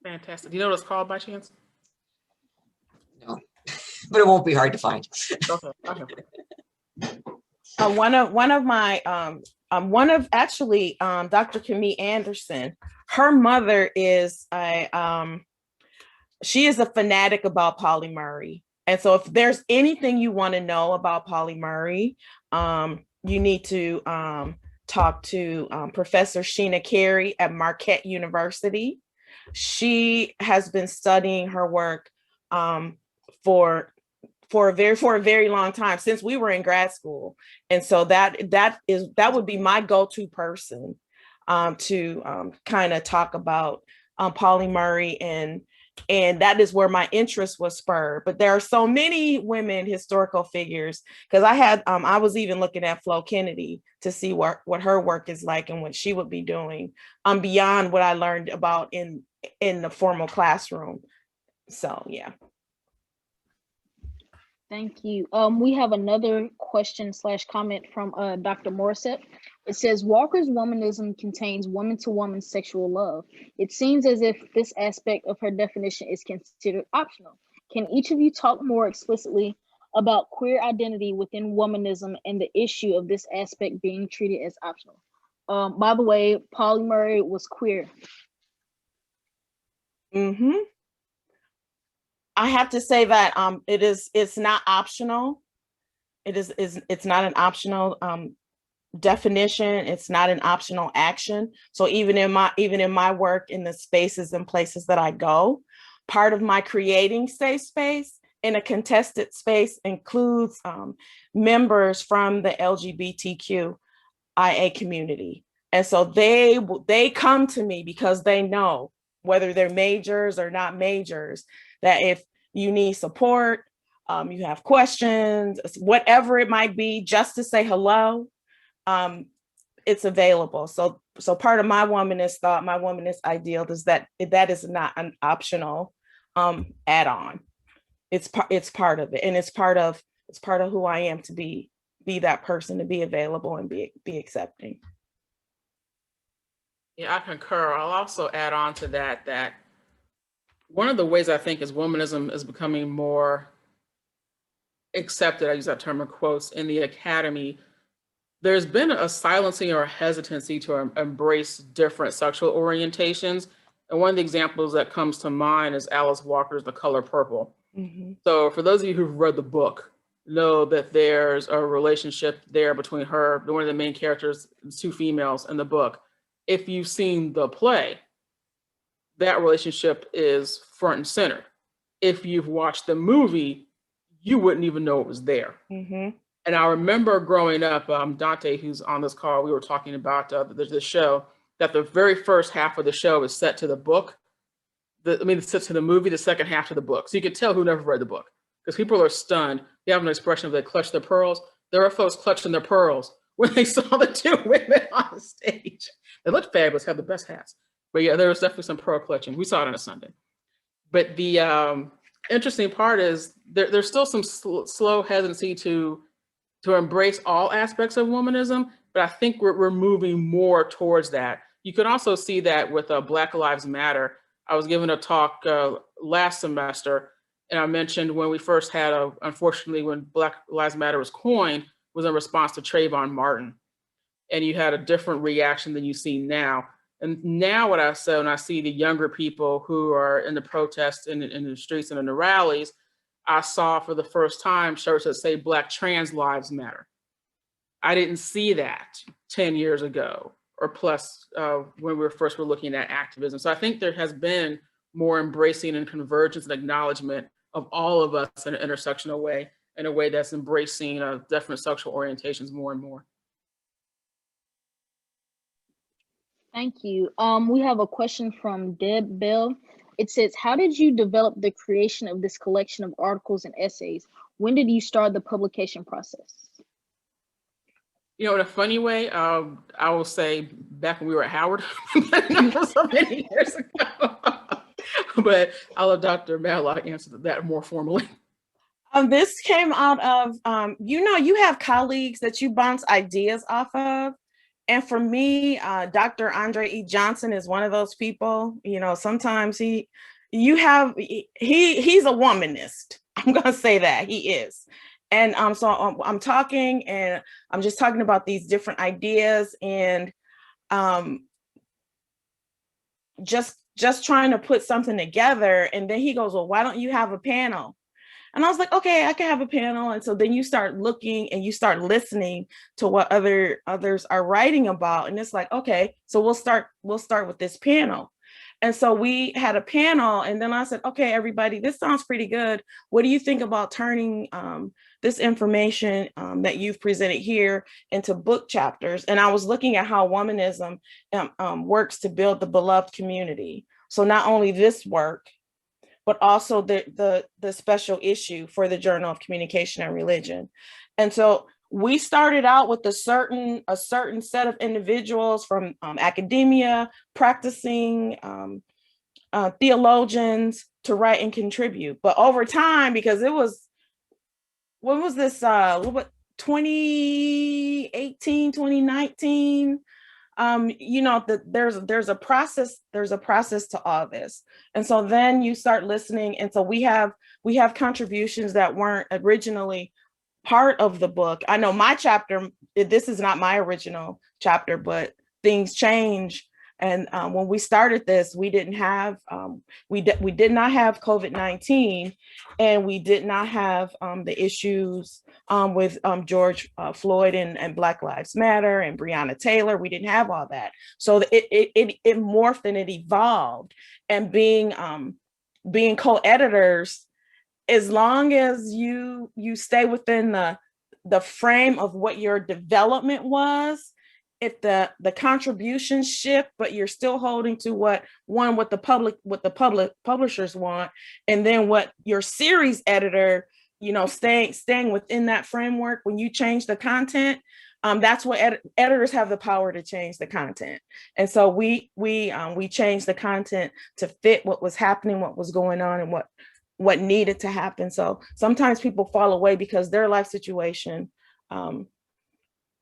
Fantastic. Do you know what it's called by chance? No, but it won't be hard to find. Okay. One of my one of actually Dr. Camille Anderson, her mother is she is a fanatic about Pauli Murray. And so if there's anything you want to know about Pauli Murray, you need to talk to Professor Sheena Carey at Marquette University. She has been studying her work for a very long time, since we were in grad school. And so that would be my go-to person to kind of talk about Pauli Murray, and that is where my interest was spurred. But there are so many women historical figures, because I was even looking at Flo Kennedy to see what her work is like and what she would be doing beyond what I learned about in the formal classroom. So yeah. Thank you. We have another question / comment from Dr. Morissette. It says, Walker's womanism contains woman-to-woman sexual love. It seems as if this aspect of her definition is considered optional. Can each of you talk more explicitly about queer identity within womanism and the issue of this aspect being treated as optional? By the way, Pauli Murray was queer. Mm-hmm. I have to say that it's not optional. It's not an optional definition. It's not an optional action. So even in my work, in the spaces and places that I go, part of my creating safe space in a contested space includes members from the LGBTQIA community. And so they come to me because they know, whether they're majors or not majors, that if you need support, you have questions, whatever it might be, just to say hello, it's available. So part of my womanist thought, my womanist ideal is that is not an optional add-on. It's part of it, and it's part of who I am to be that person, to be available and be accepting. Yeah, I concur. I'll also add on to that one of the ways I think is womanism is becoming more accepted, I use that term in quotes, in the academy. There's been a silencing or a hesitancy to embrace different sexual orientations. And one of the examples that comes to mind is Alice Walker's The Color Purple. Mm-hmm. So for those of you who've read the book, know that there's a relationship there between her, one of the main characters, two females in the book. If you've seen the play, that relationship is front and center. If you've watched the movie, you wouldn't even know it was there. Mm-hmm. And I remember growing up, Dante, who's on this call, we were talking about the show, that the very first half of the show is set to the book. It's set to the movie, the second half to the book. So you could tell who never read the book, because people are stunned. They have an expression of they clutch their pearls. There are folks clutching their pearls when they saw the two women on the stage. They looked fabulous, had the best hats. But yeah, there was definitely some pearl clutching. We saw it on a Sunday. But the interesting part is there's still some slow hesitancy to embrace all aspects of womanism, but I think we're moving more towards that. You can also see that with Black Lives Matter. I was giving a talk last semester, and I mentioned when we first had, unfortunately, when Black Lives Matter was coined, was in response to Trayvon Martin. And you had a different reaction than you see now. And now what I say, when I see the younger people who are in the protests in the streets and in the rallies, I saw for the first time shirts that say Black Trans Lives Matter. I didn't see that 10 years ago or plus when we first were looking at activism. So I think there has been more embracing and convergence and acknowledgement of all of us in an intersectional way, in a way that's embracing different sexual orientations more and more. Thank you. We have a question from Deb Bell. It says, how did you develop the creation of this collection of articles and essays? When did you start the publication process? You know, in a funny way, I will say back when we were at Howard, so many years ago. But I'll let Dr. Matlock answer that more formally. This came out of, you have colleagues that you bounce ideas off of. And for me, Dr. Andre E. Johnson is one of those people. You know, sometimes he's a womanist. I'm going to say that he is. And so I'm talking, and I'm just talking about these different ideas, and just trying to put something together. And then he goes, well, why don't you have a panel? And I was like, okay, I can have a panel. And so then you start looking and you start listening to what others are writing about. And it's like, okay, so we'll start with this panel. And so we had a panel, and then I said, okay, everybody, this sounds pretty good. What do you think about turning this information that you've presented here into book chapters? And I was looking at how womanism works to build the beloved community. So not only this work, but also the special issue for the Journal of Communication and Religion. And so we started out with a certain set of individuals from academia, practicing theologians to write and contribute. But over time, because it was, what was this, 2018, 2019, there's a process to all this. And so then you start listening. And so we have contributions that weren't originally part of the book. I know my chapter, this is not my original chapter, but things change. And when we started this, we didn't have, we did not have COVID-19, and we did not have the issues with George Floyd and Black Lives Matter and Breonna Taylor. We didn't have all that. So it morphed and it evolved. And being co-editors, as long as you stay within the frame of what your development was, if the contributions shift, but you're still holding to what the publishers want, and then what your series editor, staying within that framework. When you change the content, that's what editors have the power to change the content. And so we changed the content to fit what was happening, what was going on, and what needed to happen. So sometimes people fall away because their life situation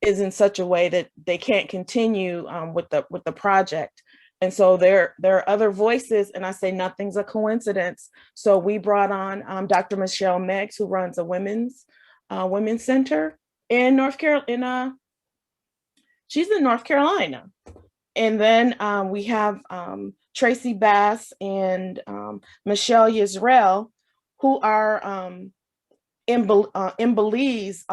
is in such a way that they can't continue with the project. And so there are other voices, and I say nothing's a coincidence. So we brought on Dr. Michelle Meggs, who runs a women's center in North Carolina. She's in North Carolina. And then we have Tracy Bass and Michelle Yisrael, who are in Belize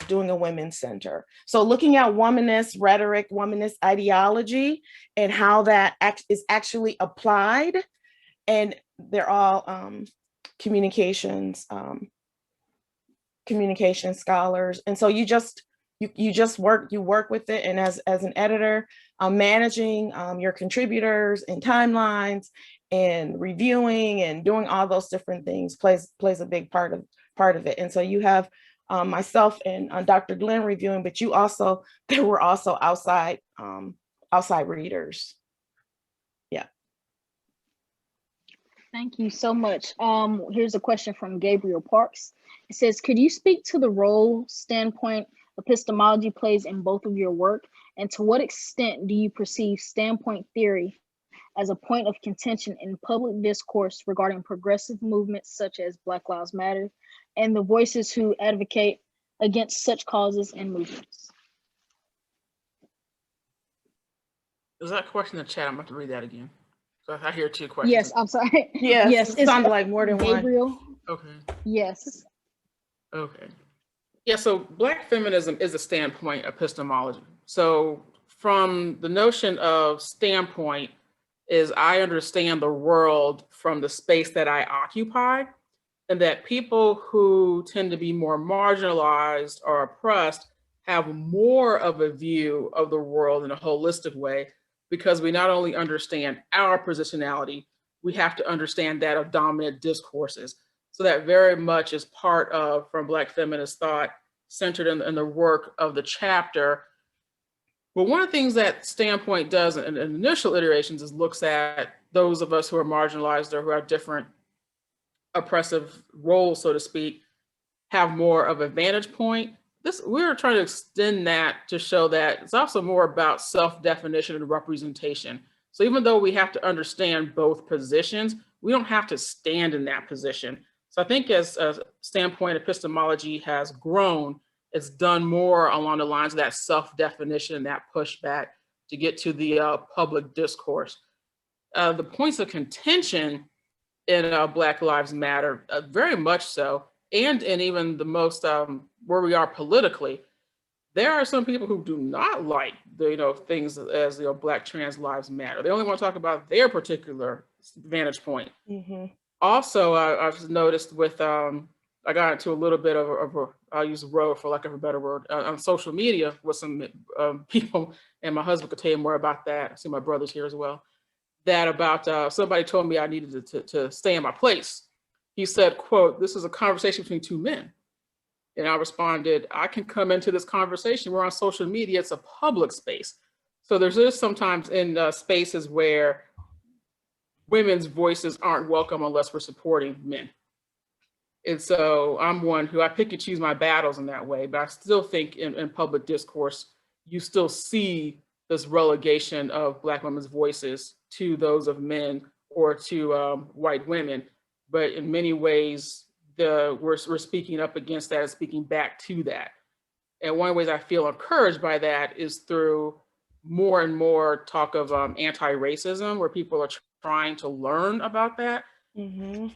doing a women's center. So looking at womanist rhetoric, womanist ideology, and how that is actually applied. And they're all communication scholars. And so you work with it. And as an editor, managing your contributors and timelines and reviewing and doing all those different things plays a big part of it. And so you have myself and Dr. Glenn reviewing, but there were also outside readers. Yeah. Thank you so much. Here's a question from Gabriel Parks. It says, could you speak to the role standpoint epistemology plays in both of your work, and to what extent do you perceive standpoint theory as a point of contention in public discourse regarding progressive movements such as Black Lives Matter and the voices who advocate against such causes and movements? Was that question in the chat? I'm about to read that again. So I hear two questions. Yes, I'm sorry. Yes, it sounded like more than Gabriel. one. Okay. Yes. Okay. Yeah, so Black feminism is a standpoint epistemology. So from the notion of standpoint is I understand the world from the space that I occupy, and that people who tend to be more marginalized or oppressed have more of a view of the world in a holistic way, because we not only understand our positionality, we have to understand that of dominant discourses. So that very much is part of, from Black feminist thought, centered in the work of the chapter. But one of the things that Standpoint does in initial iterations is looks at those of us who are marginalized or who have different oppressive roles, so to speak, have more of a vantage point. We're trying to extend that to show that it's also more about self-definition and representation. So even though we have to understand both positions, we don't have to stand in that position. So I think as a standpoint, epistemology has grown, it's done more along the lines of that self-definition, that pushback to get to the public discourse. The points of contention in Black Lives Matter, very much so, and in even the most where we are politically, there are some people who do not like the things as Black trans lives matter. They only want to talk about their particular vantage point. Mm-hmm. Also, I've noticed with I got into a little bit of I'll use row for lack of a better word on social media with some people, and my husband could tell you more about that. I see my brother's here as well. That about somebody told me I needed to stay in my place. He said, quote, "This is a conversation between two men." And I responded, "I can come into this conversation. We're on social media. It's a public space." So there's sometimes in spaces where women's voices aren't welcome unless we're supporting men. And so I'm one who I pick and choose my battles in that way, but I still think in public discourse, you still see this relegation of Black women's voices to those of men or to white women. But in many ways, we're speaking up against that and speaking back to that. And one of the ways I feel encouraged by that is through more and more talk of anti-racism, where people are trying to learn about that. Mm-hmm.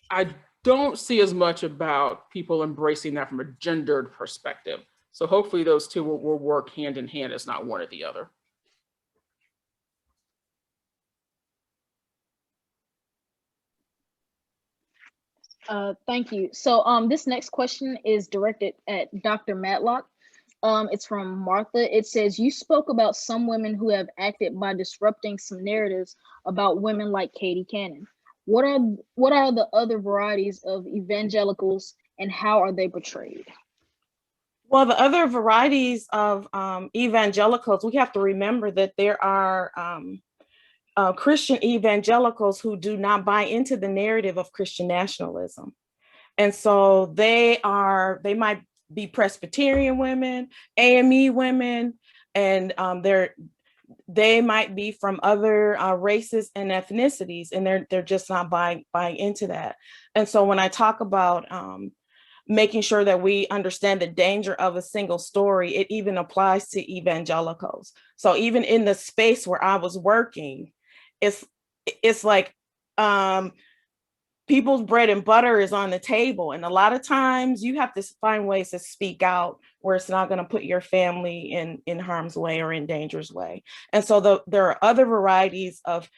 I don't see as much about people embracing that from a gendered perspective. So hopefully those two will work hand in hand. It's not one or the other. Thank you. So this next question is directed at Dr. Matlock. It's from Martha. It says, "You spoke about some women who have acted by disrupting some narratives about women like Katie Cannon. What are the other varieties of evangelicals and how are they portrayed?" Well, the other varieties of evangelicals, we have to remember that there are Christian evangelicals who do not buy into the narrative of Christian nationalism. And so they might be Presbyterian women, AME women, and they might be from other races and ethnicities, and they're just not buying into that. And so when I talk about making sure that we understand the danger of a single story, it even applies to evangelicals. So even in the space where I was working, it's like people's bread and butter is on the table. And a lot of times you have to find ways to speak out where it's not going to put your family in harm's way or in danger's way. And so there are other varieties of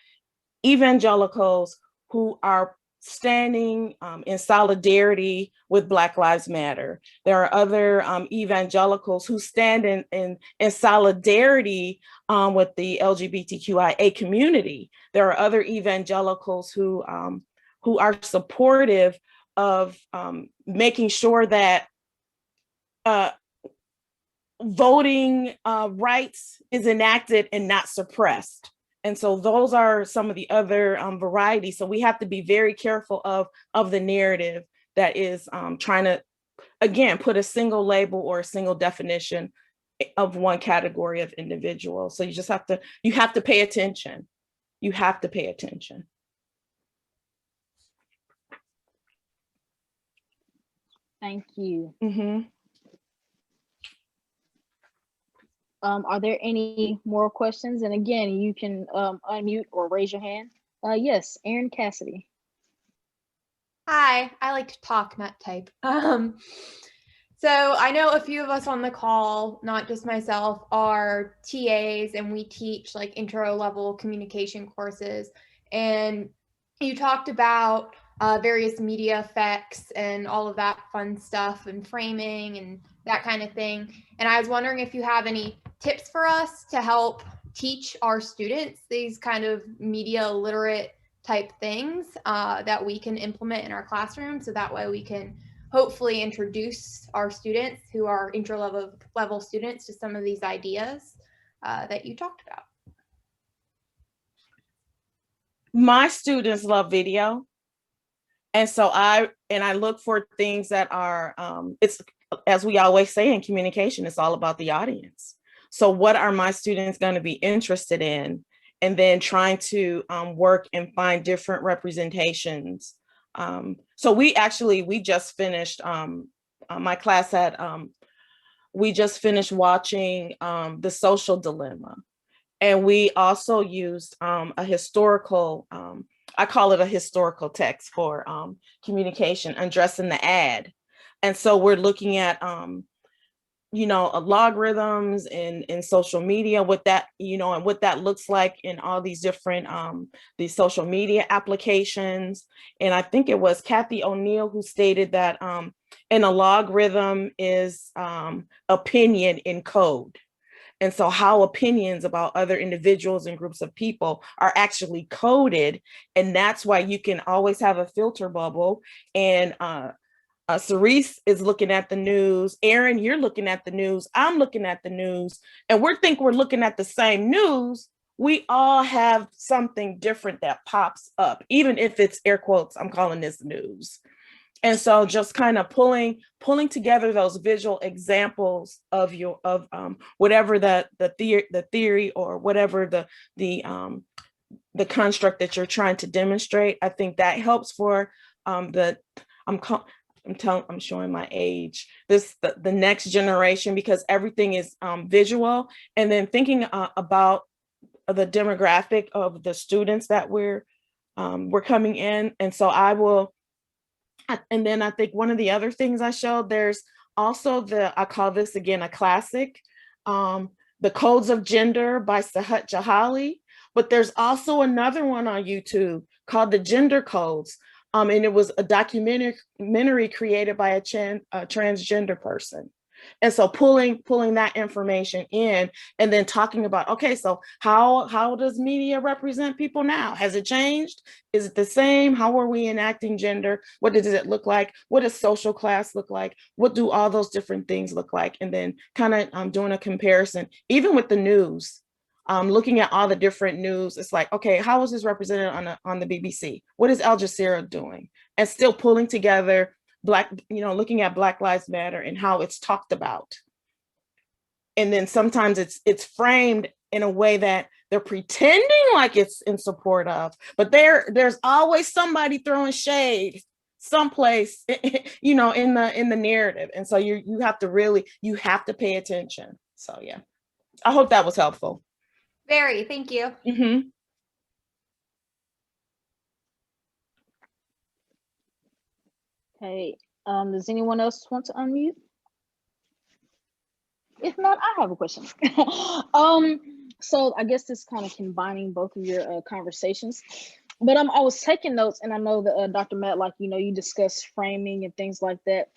evangelicals who are standing in solidarity with Black Lives Matter. There are other evangelicals who stand in solidarity with the LGBTQIA community. There are other evangelicals who are supportive of making sure that voting rights is enacted and not suppressed. And so those are some of the other varieties. So we have to be very careful of the narrative that is trying to, again, put a single label or a single definition of one category of individual. So you have to pay attention. You have to pay attention. Thank you. Mm-hmm. Are there any more questions? And again, you can unmute or raise your hand. Yes, Erin Cassidy. Hi, I like to talk, not type. So I know a few of us on the call, not just myself, are TAs, and we teach like intro level communication courses. And you talked about various media effects and all of that fun stuff and framing and that kind of thing. And I was wondering if you have any tips for us to help teach our students these kind of media literate type things that we can implement in our classroom, so that way we can hopefully introduce our students who are intro level students to some of these ideas that you talked about. My students love video. And so I look for things that are, it's, as we always say in communication, it's all about the audience. So what are my students going to be interested in? And then trying to work and find different representations So we just finished, my class had, we just finished watching The Social Dilemma. And we also used a historical, I call it a historical text for communication, Undressing the Ad. And so we're looking at, logarithms in social media, what that, and what that looks like in all these different, these social media applications. And I think it was Kathy O'Neill who stated that in a logarithm is opinion in code. And so how opinions about other individuals and groups of people are actually coded. And that's why you can always have a filter bubble. And Cerise is looking at the news. Aaron, you're looking at the news. I'm looking at the news. And we're looking at the same news. We all have something different that pops up, even if it's air quotes, I'm calling this news. And so just kind of pulling together those visual examples of whatever the theory or whatever the construct that you're trying to demonstrate. I think that helps for I'm showing my age, the next generation, because everything is visual, and then thinking about the demographic of the students that we're coming in. And so and then I think one of the other things I showed, there's also I call this again a classic, The Codes of Gender by Sahat Jahali, but there's also another one on YouTube called The Gender Codes. And it was a documentary created by a transgender person. And so pulling that information in and then talking about, okay, so how does media represent people now? Has it changed? Is it the same? How are we enacting gender? What does it look like? What does social class look like? What do all those different things look like? And then kind of doing a comparison, even with the news, looking at all the different news. It's like, okay, how is this represented on the BBC? What is Al Jazeera doing? And still pulling together looking at Black Lives Matter and how it's talked about. And then sometimes it's framed in a way that they're pretending like it's in support of, but there's always somebody throwing shade someplace, in the narrative. And so you have to pay attention. So yeah, I hope that was helpful. Very, thank you. Mm-hmm. Okay, does anyone else want to unmute? If not, I have a question. So I guess this kind of combining both of your conversations, but I was taking notes, and I know that Dr. Matlock, you discussed framing and things like that.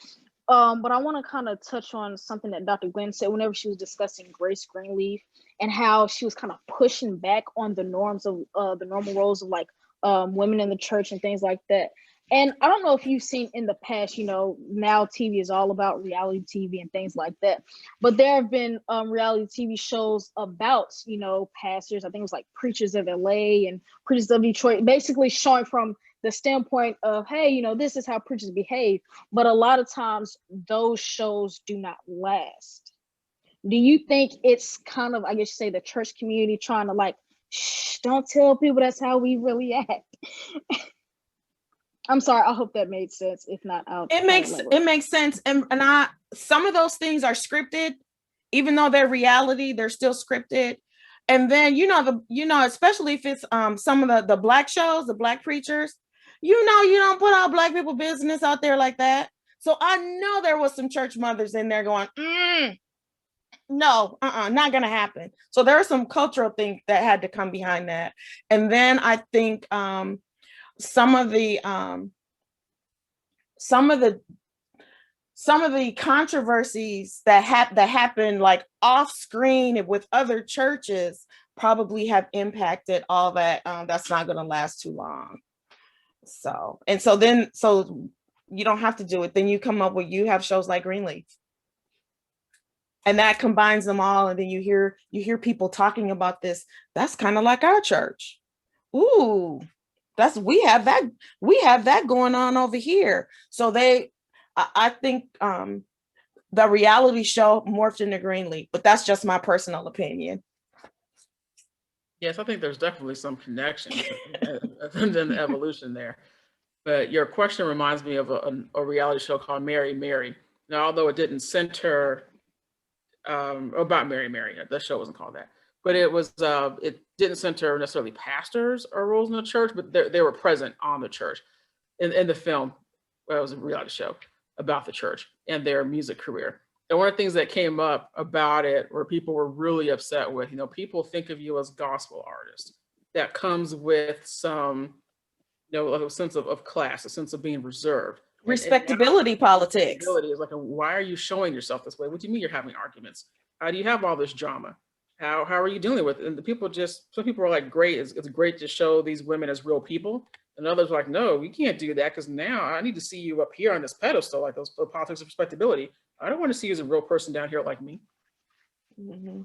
But I want to kind of touch on something that Dr. Glenn said whenever she was discussing Grace Greenleaf and how she was kind of pushing back on the norms of the normal roles of like women in the church and things like that. And I don't know if you've seen in the past, now TV is all about reality TV and things like that. But there have been reality TV shows about, pastors. I think it was like Preachers of LA and Preachers of Detroit, basically showing from the standpoint of, hey, this is how preachers behave. But a lot of times those shows do not last. Do you think it's kind of, I guess you say, the church community trying to like, shh, don't tell people that's how we really act? I'm sorry, I hope that made sense. If not, it makes sense. And some of those things are scripted, even though they're reality, they're still scripted. And then, especially if it's some of the Black shows, the Black preachers, you don't put all Black people business out there like that. So I know there was some church mothers in there going, no, not gonna happen. So there are some cultural things that had to come behind that. And then I think some of the controversies that happen like off screen with other churches probably have impacted all that. That's not going to last too long. So you don't have to do it. Then you have shows like Greenleaf, and that combines them all. And then you hear people talking about this. That's kind of like our church. Ooh. We have that going on over here. So I think the reality show morphed into Greenleaf, but that's just my personal opinion. Yes, I think there's definitely some connection than the evolution there. But your question reminds me of a reality show called Mary Mary. Now, although it didn't center about Mary Mary, the show wasn't called that, but it didn't center necessarily pastors or roles in the church, but they were present on the church in the film. Well, it was a reality show about the church and their music career. And one of the things that came up about it, where people were really upset with, people think of you as gospel artists. That comes with some, a sense of class, a sense of being reserved. Respectability politics. Respectability is like, why are you showing yourself this way? What do you mean you're having arguments? How do you have all this drama? How are you dealing with it? And some people are like, great, it's great to show these women as real people. And others are like, no, we can't do that, because now I need to see you up here on this pedestal, like those politics of respectability. I don't want to see you as a real person down here like me. Mm-hmm.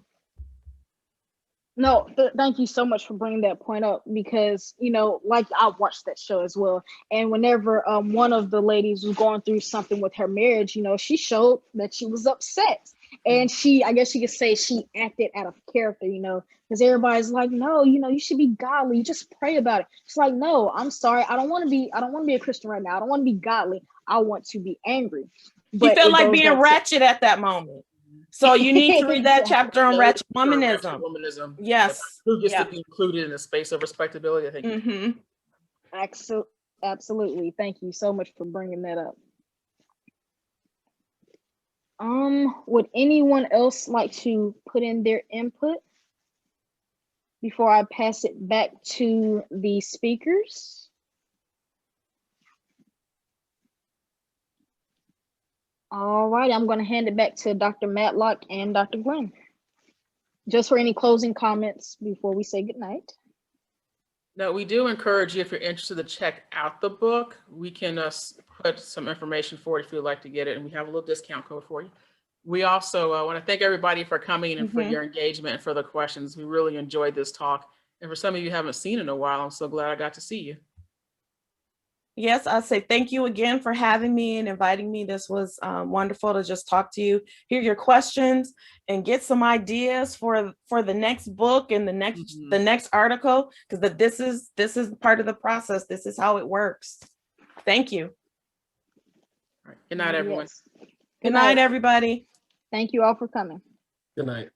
No, thank you so much for bringing that point up, because, like, I watched that show as well. And whenever one of the ladies was going through something with her marriage, she showed that she was upset. And I guess you could say she acted out of character, because everybody's like, no, you should be godly. You just pray about it. She's like, no, I'm sorry. I don't want to be a Christian right now. I don't want to be godly. I want to be angry. But you felt like being ratchet at that moment. So you need to read that chapter on ratchet womanism. Yes. Who gets to be included in a space of respectability, I think. Mm-hmm. Absolutely. Thank you so much for bringing that up. Would anyone else like to put in their input before I pass it back to the speakers? All right, I'm going to hand it back to Dr. Matlock and Dr. Glenn, just for any closing comments before we say goodnight. No, we do encourage you, if you're interested, to check out the book. We can put some information for it if you'd like to get it, and we have a little discount code for you. We also want to thank everybody for coming and for your engagement and for the questions. We really enjoyed this talk. And for some of you who haven't seen in a while, I'm so glad I got to see you. Yes, I say thank you again for having me and inviting me. This was wonderful to just talk to you, hear your questions, and get some ideas for the next book and the next article, because this is part of the process. This is how it works. Thank you. All right. Good night, everyone. Good night, everybody. Thank you all for coming. Good night.